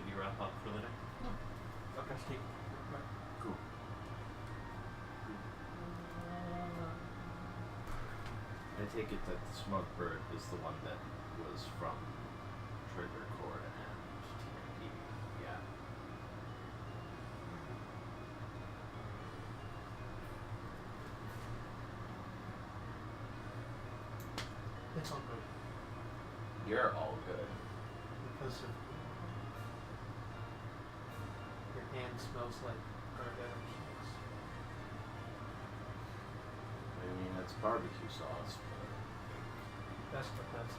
you wrap up for the day? Cool. I take it that the smoke bird is the one that was from Trigger Cord and TNT. Yeah. It's all good. You're all good. Because of your hand smells like garlic cheese. I mean, it's barbecue sauce, but That's what that's.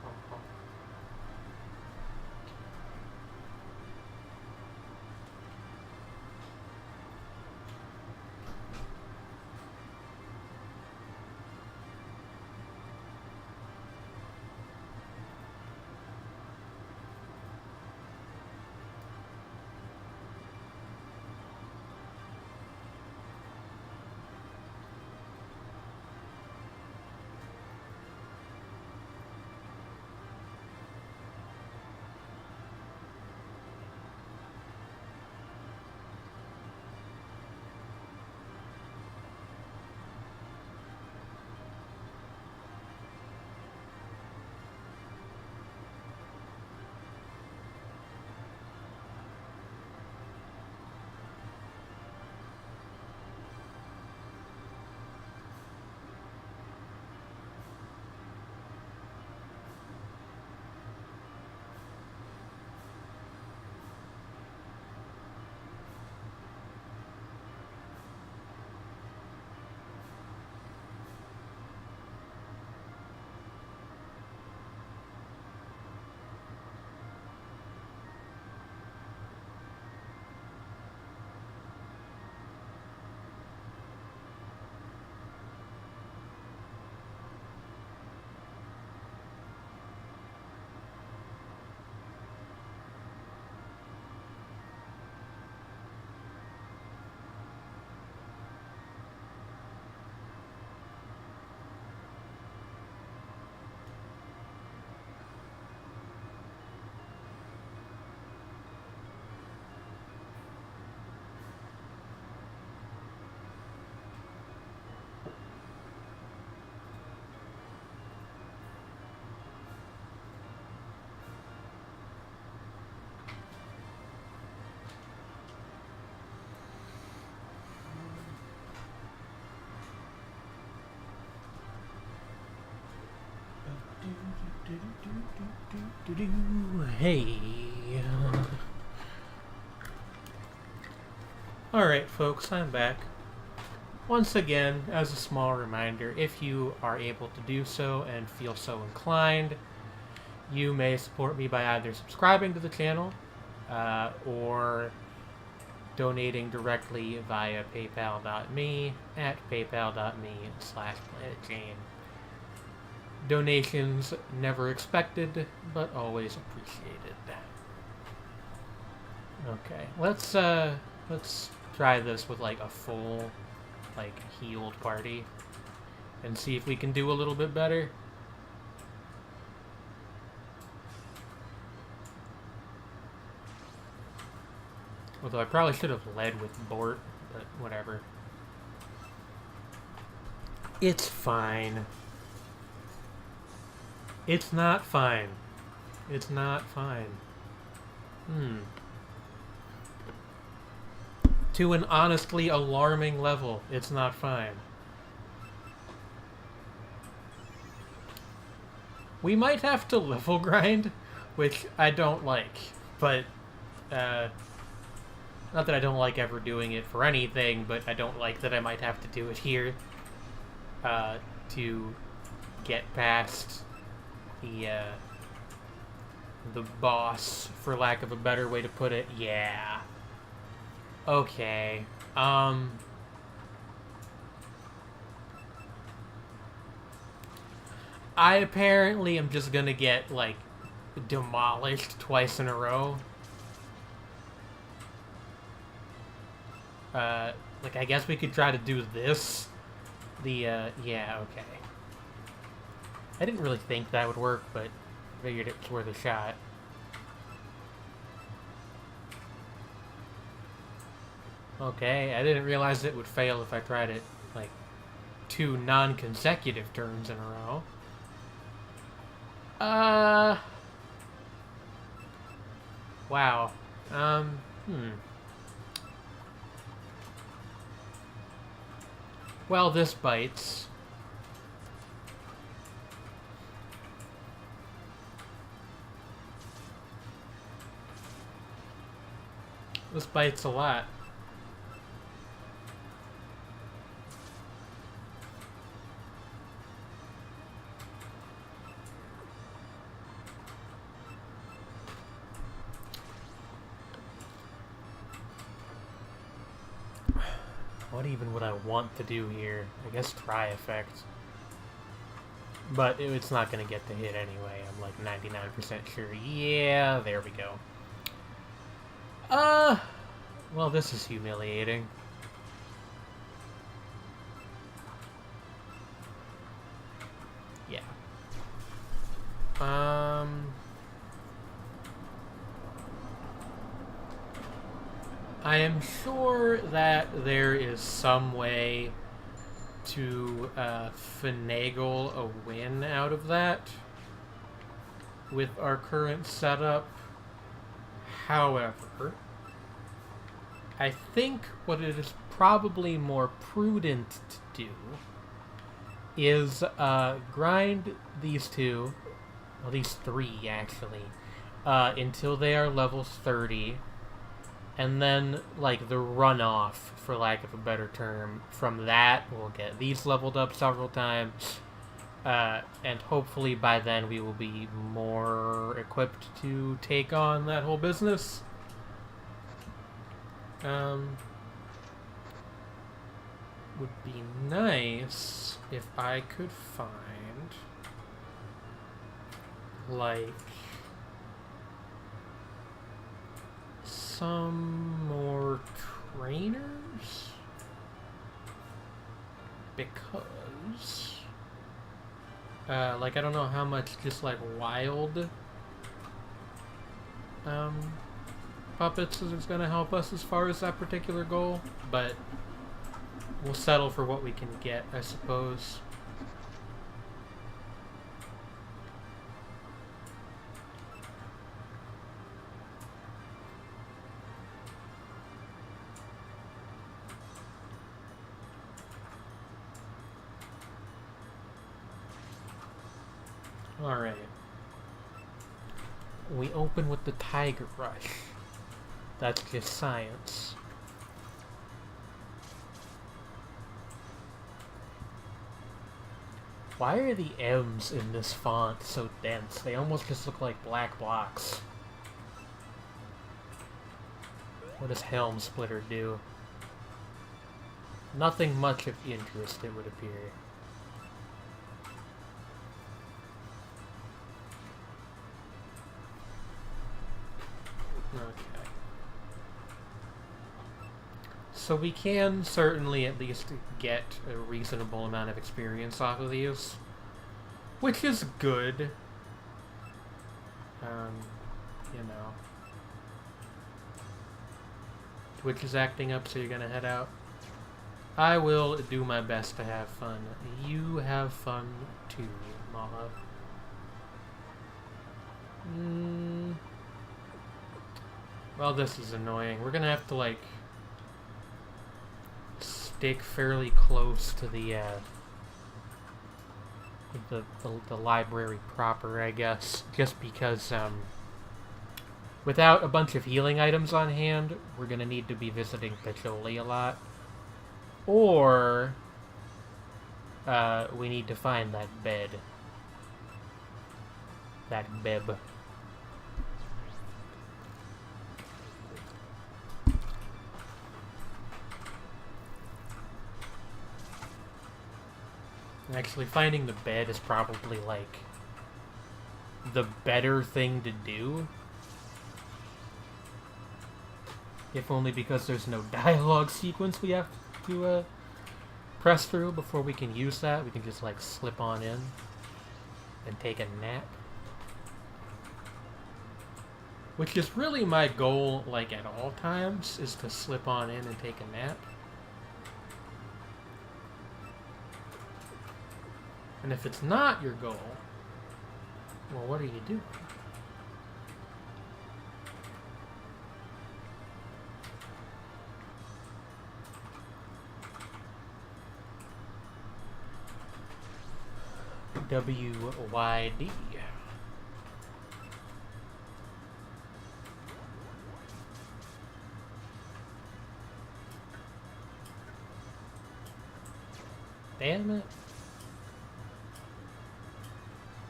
Oh, oh. Hey. Alright, folks, I'm back. Once again, as a small reminder, if you are able to do so and feel so inclined, you may support me by either subscribing to the channel or donating directly via paypal.me at paypal.me/PlanetJane. Donations never expected, but always appreciated. Okay, let's try this with like a full, like, healed party and see if we can do a little bit better. Although I probably should have led with Bort, but whatever. It's fine. It's not fine. It's not fine. To an honestly alarming level, it's not fine. We might have to level grind, which I don't like, but, not that I don't like ever doing it for anything, but I don't like that I might have to do it here, to get past the the boss, for lack of a better way to put it. Yeah. Okay. I apparently am just gonna get, like, demolished twice in a row. Like, I guess we could try to do this. Yeah, okay. I didn't really think that would work, but figured it was worth a shot. Okay, I didn't realize it would fail if I tried it, like, 2 non-consecutive turns in a row. Wow. Well, this bites. This bites a lot. What even would I want to do here? I guess try effect. But it's not going to get the hit anyway. I'm like 99% sure. Yeah, there we go. Well, this is humiliating. Yeah. I am sure that there is some way to finagle a win out of that with our current setup. However, I think what it is probably more prudent to do is grind these two, well, these 3 actually, until they are level 30. And then, like, the runoff, for lack of a better term, from that, we'll get these leveled up several times. And hopefully by then we will be more equipped to take on that whole business. Would be nice if I could find, like, some more trainers, because like, I don't know how much just like wild puppets is going to help us as far as that particular goal, but we'll settle for what we can get, I suppose. Alright. We open with the Tiger Rush. That's just science. Why are the M's in this font so dense? They almost just look like black blocks. What does Helm Splitter do? Nothing much of interest, it would appear. Okay. So we can certainly at least get a reasonable amount of experience off of these, which is good. You know. Twitch is acting up, so you're gonna head out. I will do my best to have fun. You have fun too, Mama. Well, this is annoying. We're gonna have to, like, stick fairly close to the library proper, I guess, just because without a bunch of healing items on hand, we're gonna need to be visiting Patchouli a lot, or we need to find that bed, that bib. Actually, finding the bed is probably, like, the better thing to do. If only because there's no dialogue sequence we have to press through before we can use that. We can just, like, slip on in and take a nap. Which is really my goal, like, at all times, is to slip on in and take a nap. And if it's not your goal, well, what are you doing? WYD. Damn it.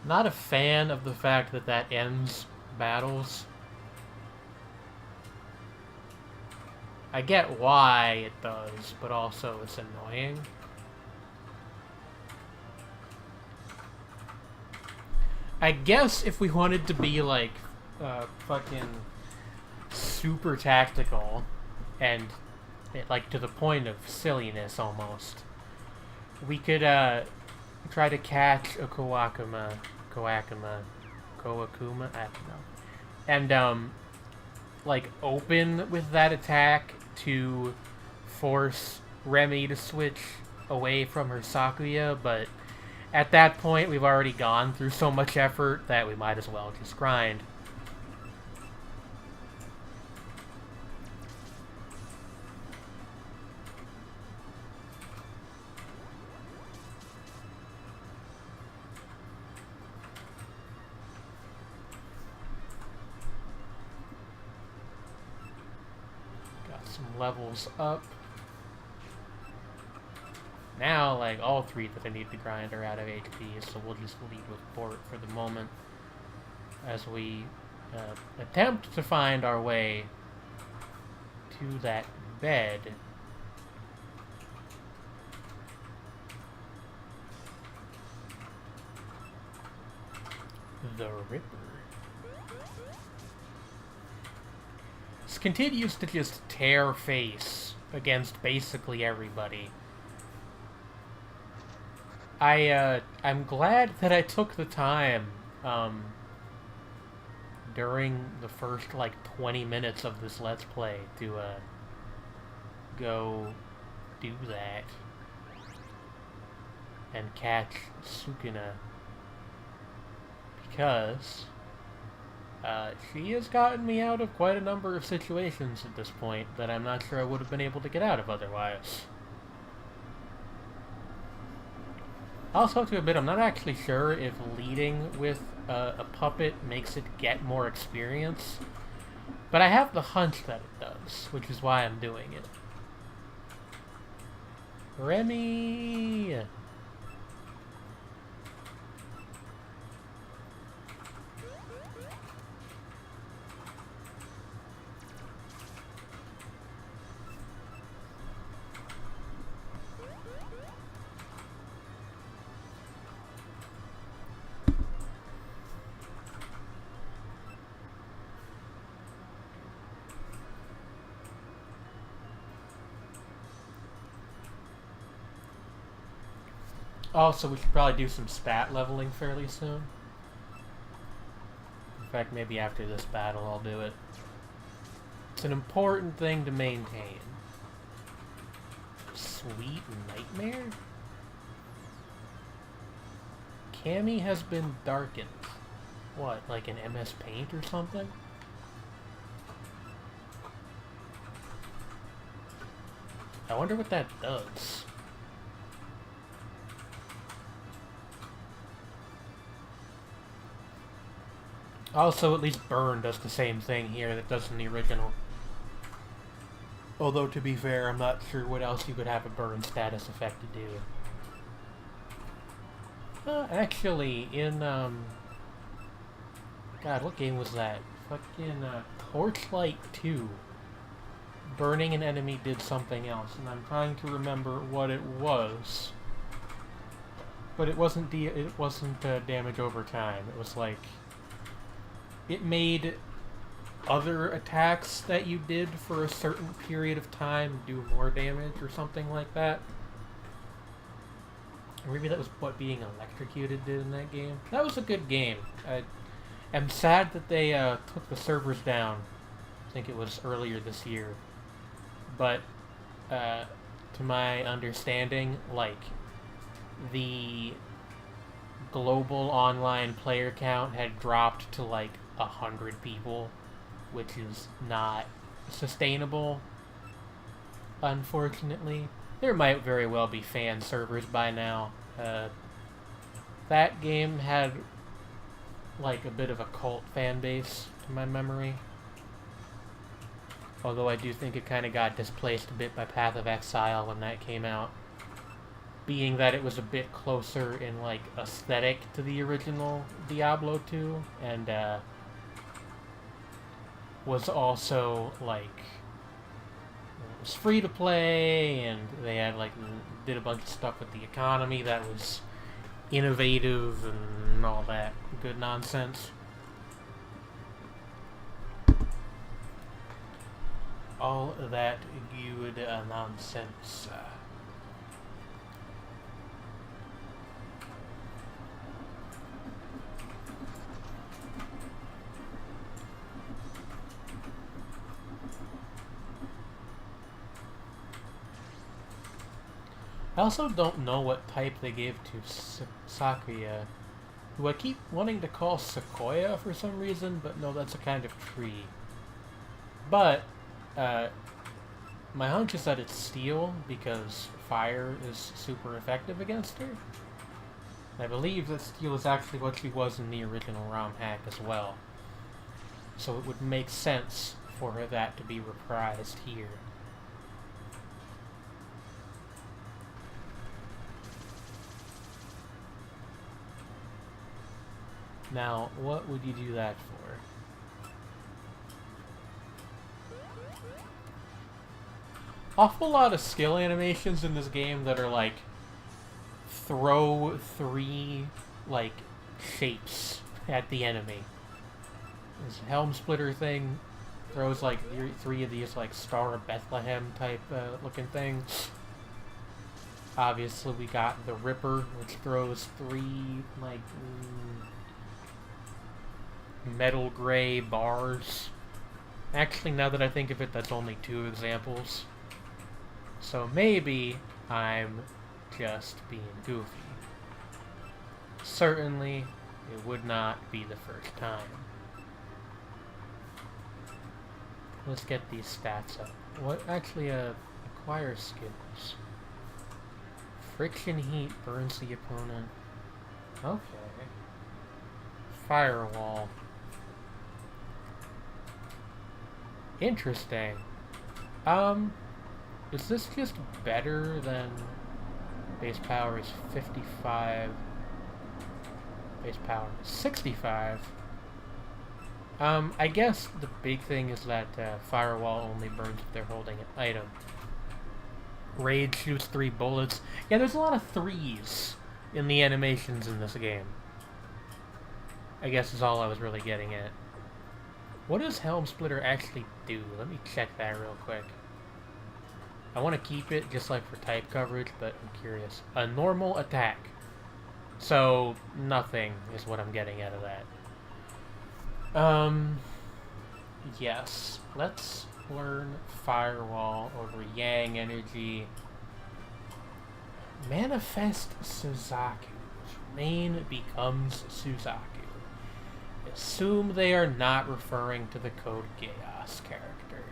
Not a fan of the fact that that ends battles. I get why it does, but also it's annoying. I guess if we wanted to be like fucking super tactical and like to the point of silliness almost, we could try to catch a Kawakuma, I don't know, and like open with that attack to force Remy to switch away from her Sakuya, but at that point we've already gone through so much effort that we might as well just grind. Levels up. Now, like, all three that I need to grind are out of HP, so we'll just lead with Port for the moment as we attempt to find our way to that bed. The Ripper. Continues to just tear face against basically everybody. I'm glad that I took the time during the first like 20 minutes of this Let's Play to go do that and catch Sukuna, because she has gotten me out of quite a number of situations at this point that I'm not sure I would have been able to get out of otherwise. I also have to admit, I'm not actually sure if leading with a puppet makes it get more experience, but I have the hunch that it does, which is why I'm doing it. Remy! Also, we should probably do some stat leveling fairly soon. In fact, maybe after this battle I'll do it. It's an important thing to maintain. Sweet Nightmare? Cammy has been darkened. What, like an MS Paint or something? I wonder what that does. Also, at least Burn does the same thing here that does in the original. Although, to be fair, I'm not sure what else you could have a Burn status effect to do. Actually, in, God, what game was that? Fucking, Torchlight 2. Burning an enemy did something else, and I'm trying to remember what it was. but it wasn't damage over time. It was like it made other attacks that you did for a certain period of time do more damage or something like that. Or maybe that was what being electrocuted did in that game. That was a good game. I'm sad that they took the servers down. I think it was earlier this year. But to my understanding, like, the global online player count had dropped to like 100 people, which is not sustainable, unfortunately. There might very well be fan servers by now. That game had like a bit of a cult fan base to my memory. Although I do think it kind of got displaced a bit by Path of Exile when that came out. Being that it was a bit closer in like aesthetic to the original Diablo 2, and was also like, it was free to play, and they had like did a bunch of stuff with the economy that was innovative and all that good nonsense. All of that good nonsense. I also don't know what type they gave to Sakuya, who I keep wanting to call Sequoia for some reason, but no, that's a kind of tree. But, my hunch is that it's steel, because fire is super effective against her. I believe that steel is actually what she was in the original ROM hack as well. So it would make sense for her that to be reprised here. Now, what would you do that for? Awful lot of skill animations in this game that are like throw 3 like shapes at the enemy. This Helm Splitter thing throws like 3 of these like Star of Bethlehem type looking things. Obviously we got the Ripper, which throws 3 like metal gray bars. Actually, now that I think of it, that's only 2 examples. So maybe I'm just being goofy. Certainly, it would not be the first time. Let's get these stats up. What actually acquire skills? Friction heat burns the opponent. Okay. Firewall. Interesting. Is this just better than base power is 55? Base power is 65. I guess the big thing is that Firewall only burns if they're holding an item. Rage shoots 3 bullets. Yeah, there's a lot of 3s in the animations in this game. I guess is all I was really getting at. What does Helm Splitter actually do? Let me check that real quick. I want to keep it just like for type coverage, but I'm curious. A normal attack. So, nothing is what I'm getting out of that. Yes. Let's learn Firewall over Yang Energy. Manifest Suzaku. Main becomes Suzaku. Assume they are not referring to the Code Geass character.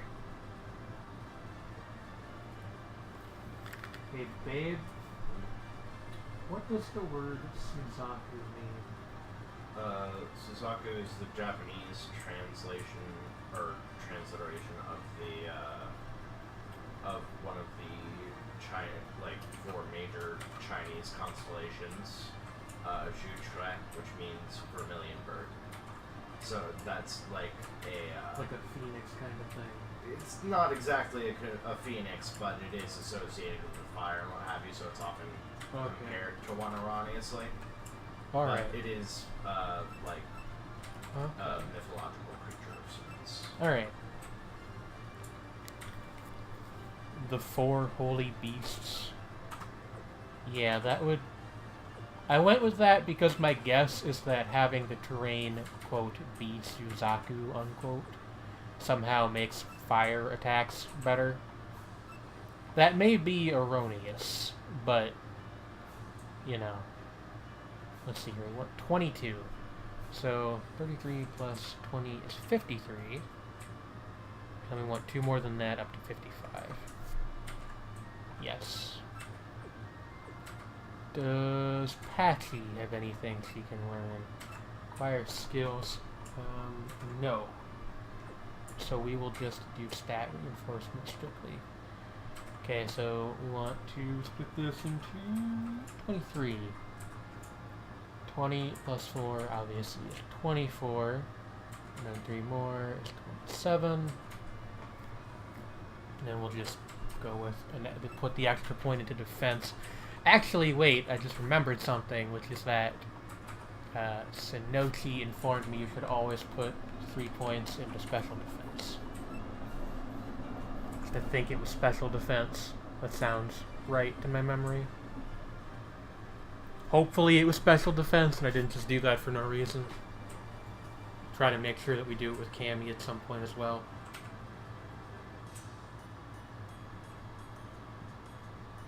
Hey, babe. What does the word Suzaku mean? Suzaku is the Japanese translation or transliteration of the of one of the like 4 major Chinese constellations, Zhu, which means vermilion bird. So that's like a like a phoenix kind of thing. It's not exactly a phoenix, but it is associated with the fire and what have you. So it's often compared to one erroneously. Alright. But it is like a mythological creature of sorts. Alright. The 4 holy beasts. Yeah, that would... I went with that because my guess is that having the terrain, quote, be Suzaku, unquote, somehow makes fire attacks better. That may be erroneous, but, you know. Let's see here, what, 22. So, 33 plus 20 is 53. And we want 2 more than that, up to 55. Yes. Does Patchy have anything she can learn? Acquire skills? No. So we will just do stat reinforcement strictly. Okay, so we want to split this into 23. 20 plus 4, obviously, is 24. And then 3 more is 27. And then we'll just go with, and put the extra point into defense. Actually, wait, I just remembered something, which is that Sinochi informed me you should always put 3 points into special defense. I think it was special defense. That sounds right to my memory. Hopefully it was special defense and I didn't just do that for no reason. Try to make sure that we do it with Cammy at some point as well.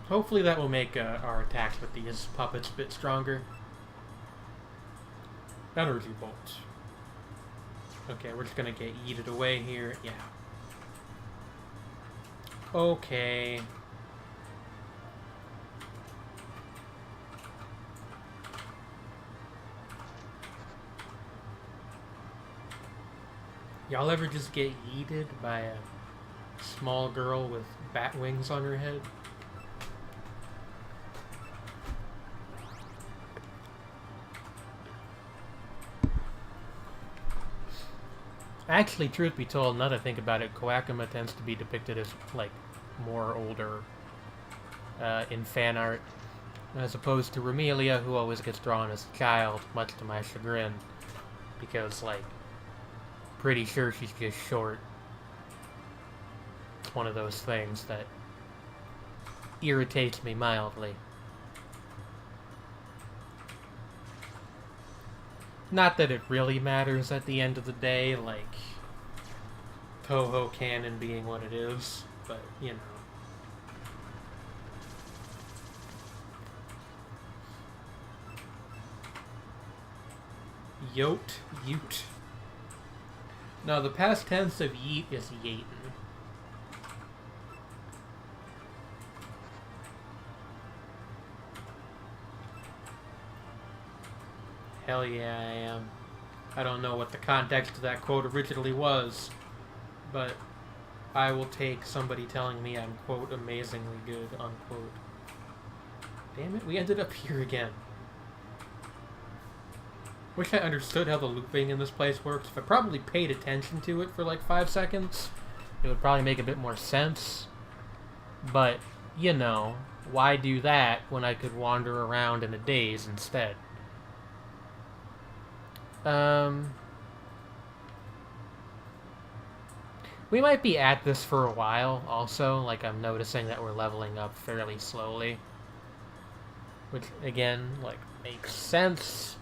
Hopefully that will make our attacks with these puppets a bit stronger. Energy bolts. Okay, we're just gonna get yeeted away here. Yeah. Okay. Y'all ever just get yeeted by a small girl with bat wings on her head? Actually, truth be told, now that I think about it, Koakuma tends to be depicted as, like, more older in fan art, as opposed to Romelia, who always gets drawn as a child, much to my chagrin, because, like, pretty sure she's just short. It's one of those things that irritates me mildly. Not that it really matters at the end of the day, like Touhou canon being what it is, but, you know. Ute. No, the past tense of yeet is yeaten. Hell yeah, I am. I don't know what the context of that quote originally was, but I will take somebody telling me I'm, quote, amazingly good, unquote. Damn it, we ended up here again. Wish I understood how the looping in this place works. If I probably paid attention to it for like 5 seconds, it would probably make a bit more sense. But, you know, why do that when I could wander around in a daze instead? We might be at this for a while, also. Like, I'm noticing that we're leveling up fairly slowly. Which, again, like, makes sense,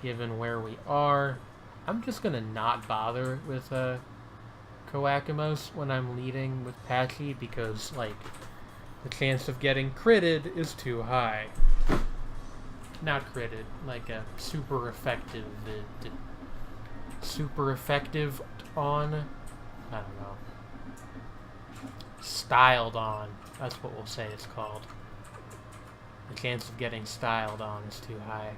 given where we are. I'm just gonna not bother with, Koakumos when I'm leading with Patchy, because, like, the chance of getting critted is too high. Not critted, like a super effective on, I don't know, styled on, that's what we'll say it's called. The chance of getting styled on is too high.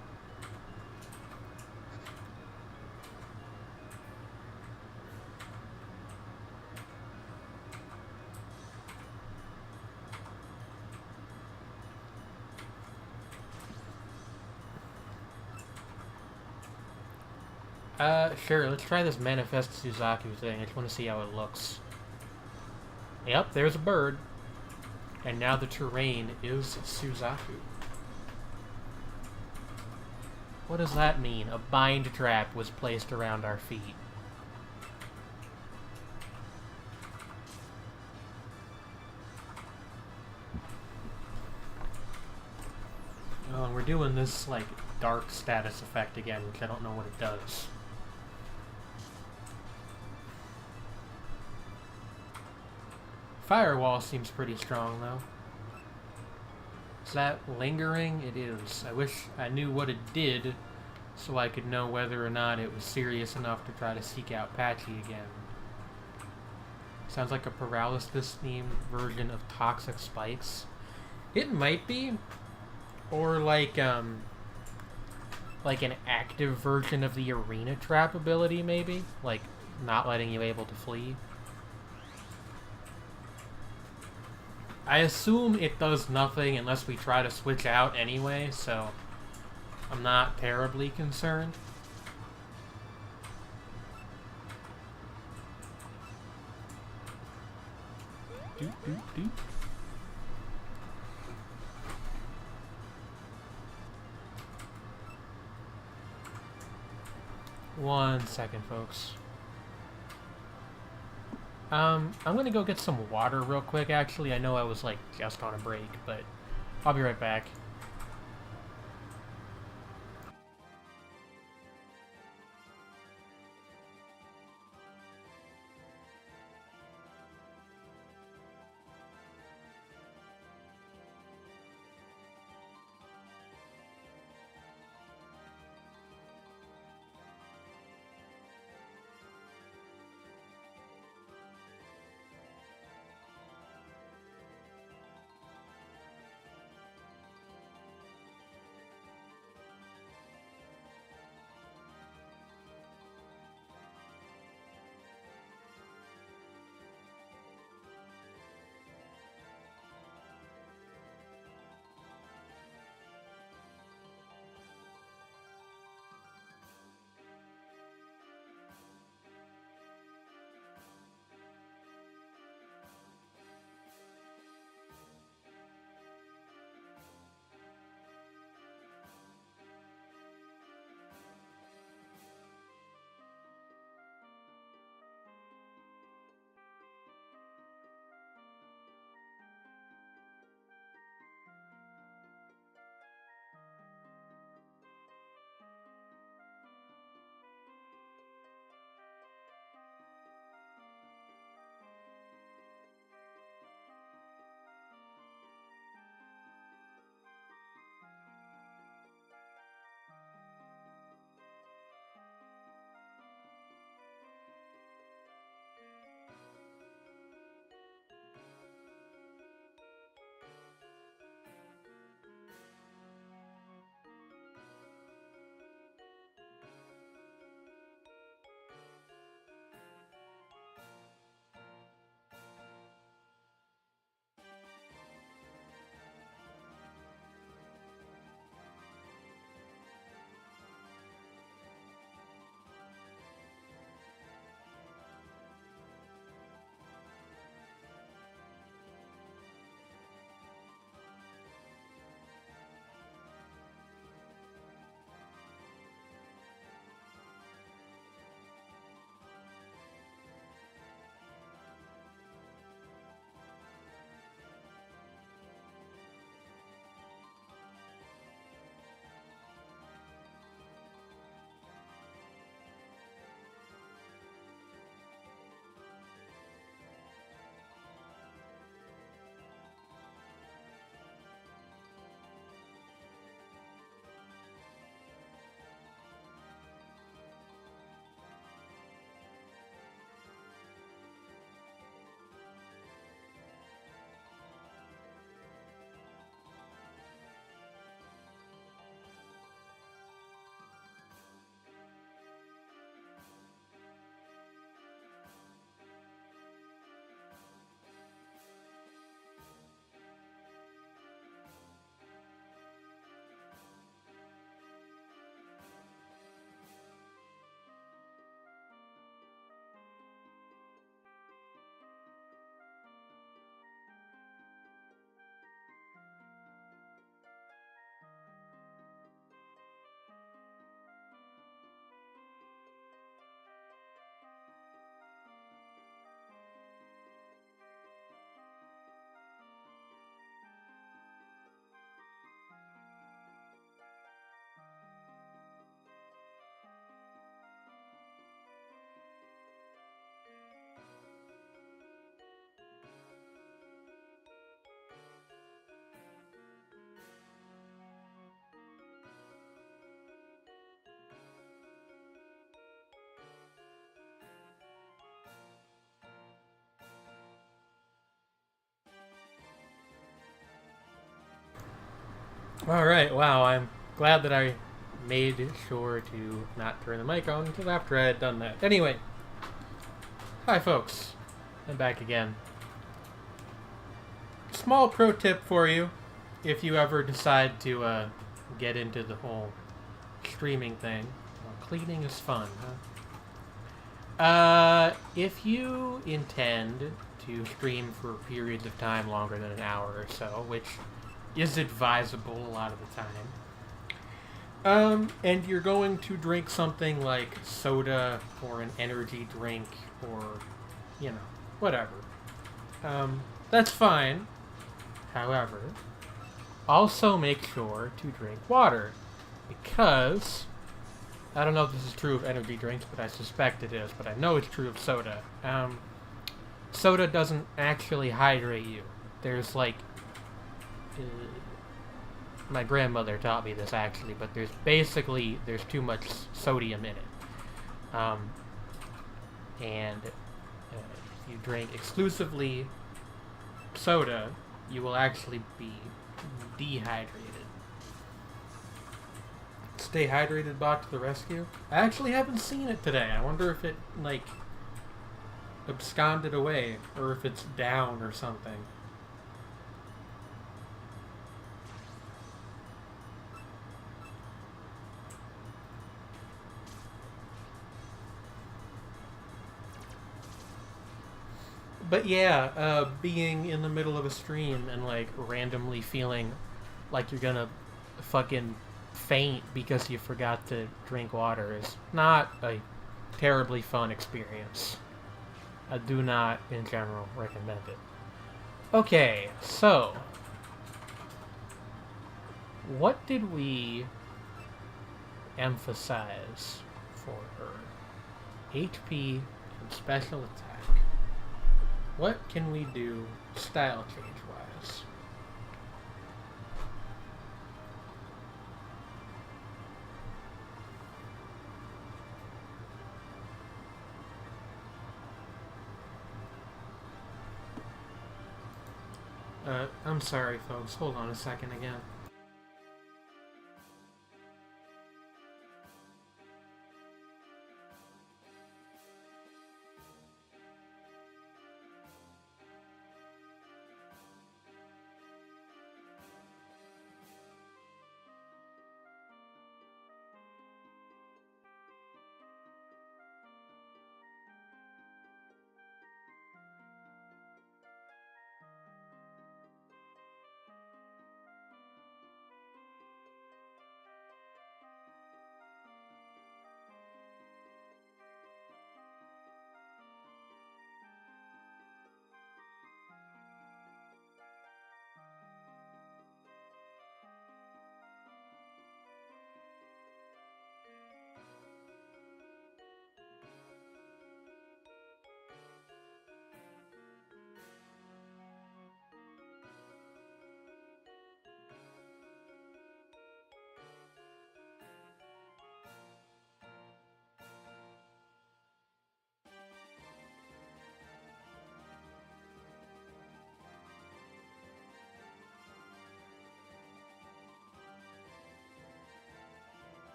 Sure, let's try this Manifest Suzaku thing. I just want to see how it looks. Yep, there's a bird. And now the terrain is Suzaku. What does that mean? A bind trap was placed around our feet. Oh, and we're doing this, like, dark status effect again, which I don't know what it does. Firewall seems pretty strong, though. Is that lingering? It is. I wish I knew what it did, so I could know whether or not it was serious enough to try to seek out Patchy again. Sounds like a paralysis-themed version of Toxic Spikes. It might be. Or like an active version of the Arena Trap ability, maybe? Like, not letting you able to flee. I assume it does nothing unless we try to switch out anyway, so I'm not terribly concerned. Doop, doop, doop. One second, folks. I'm gonna go get some water real quick, actually. I know I was, like, just on a break, but I'll be right back. Alright, wow, I'm glad that I made sure to not turn the mic on until after I had done that. Anyway, hi folks, I'm back again. Small pro tip for you, if you ever decide to get into the whole streaming thing. Well, cleaning is fun, huh? If you intend to stream for periods of time longer than an hour or so, which is advisable a lot of the time, and you're going to drink something like soda or an energy drink or, whatever. That's fine. However, also make sure to drink water, because I don't know if this is true of energy drinks, but I suspect it is, but I know it's true of soda. Soda doesn't actually hydrate you. There's like... my grandmother taught me this actually, but there's too much sodium in it. And if you drink exclusively soda, you will actually be dehydrated. Stay Hydrated bot to the rescue? I actually haven't seen it today. I wonder if it, absconded away, or if it's down or something. But yeah, being in the middle of a stream and randomly feeling like you're gonna fucking faint because you forgot to drink water is not a terribly fun experience. I do not, in general, recommend it. Okay, so what did we emphasize for her? HP and special attack. What can we do style change-wise? I'm sorry, folks. Hold on a second again.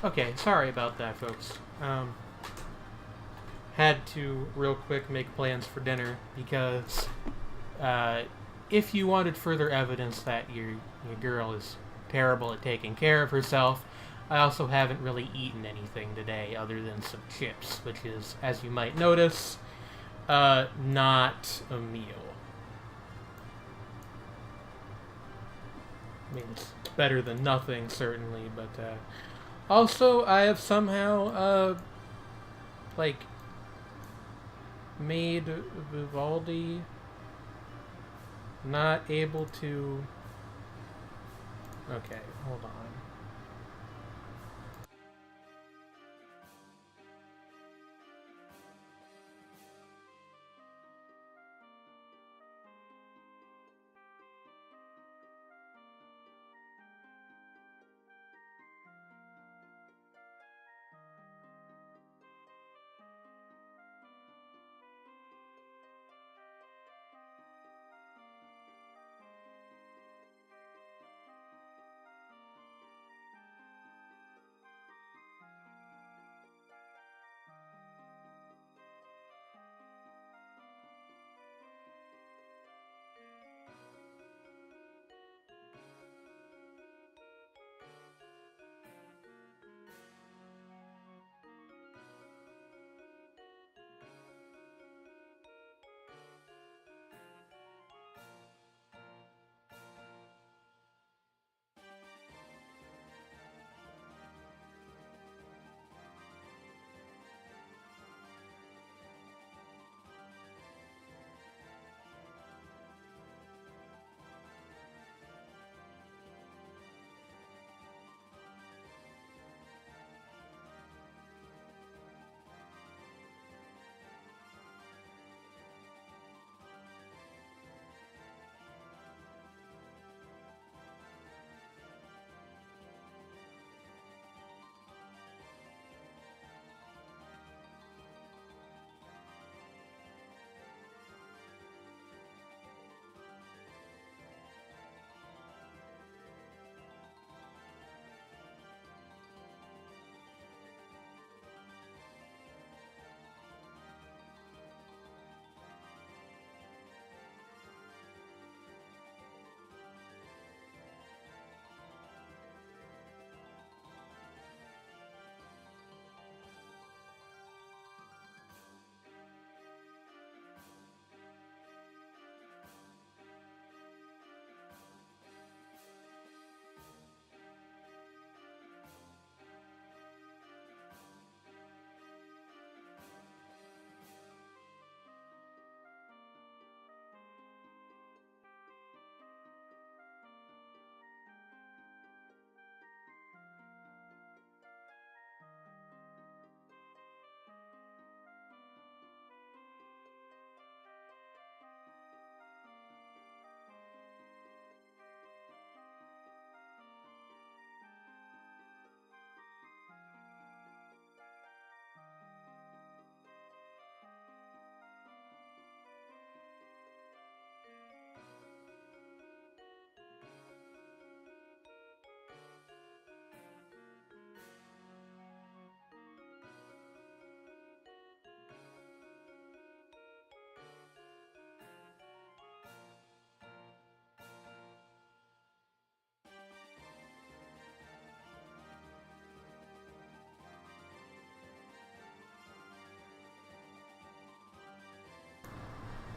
Okay, sorry about that, folks. Had to real quick make plans for dinner because if you wanted further evidence that your girl is terrible at taking care of herself, I also haven't really eaten anything today other than some chips, which is, as you might notice, not a meal. I mean, it's better than nothing, certainly, but also, I have somehow, made Vivaldi not able to... Okay, hold on.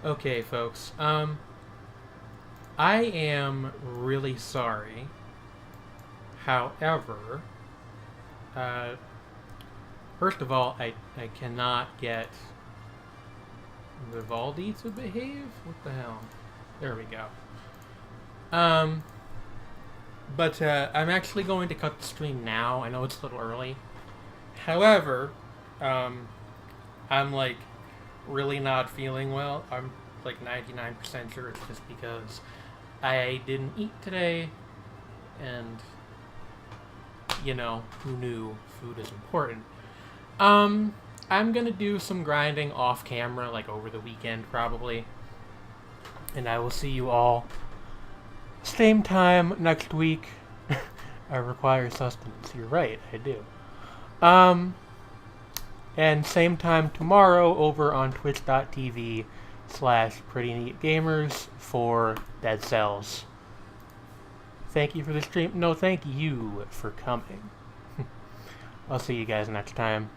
Okay, folks. I am really sorry. However, first of all, I cannot get Vivaldi to behave? What the hell? There we go. But I'm actually going to cut the stream now. I know it's a little early. However, I'm like really not feeling well. I'm like 99% sure it's just because I didn't eat today, and you know, who knew food is important. I'm gonna do some grinding off camera, like over the weekend probably, and I will see you all same time next week. I require sustenance. You're right, I do. And same time tomorrow over on twitch.tv/prettyneatgamers for Dead Cells. Thank you for the stream. No, thank you for coming. I'll see you guys next time.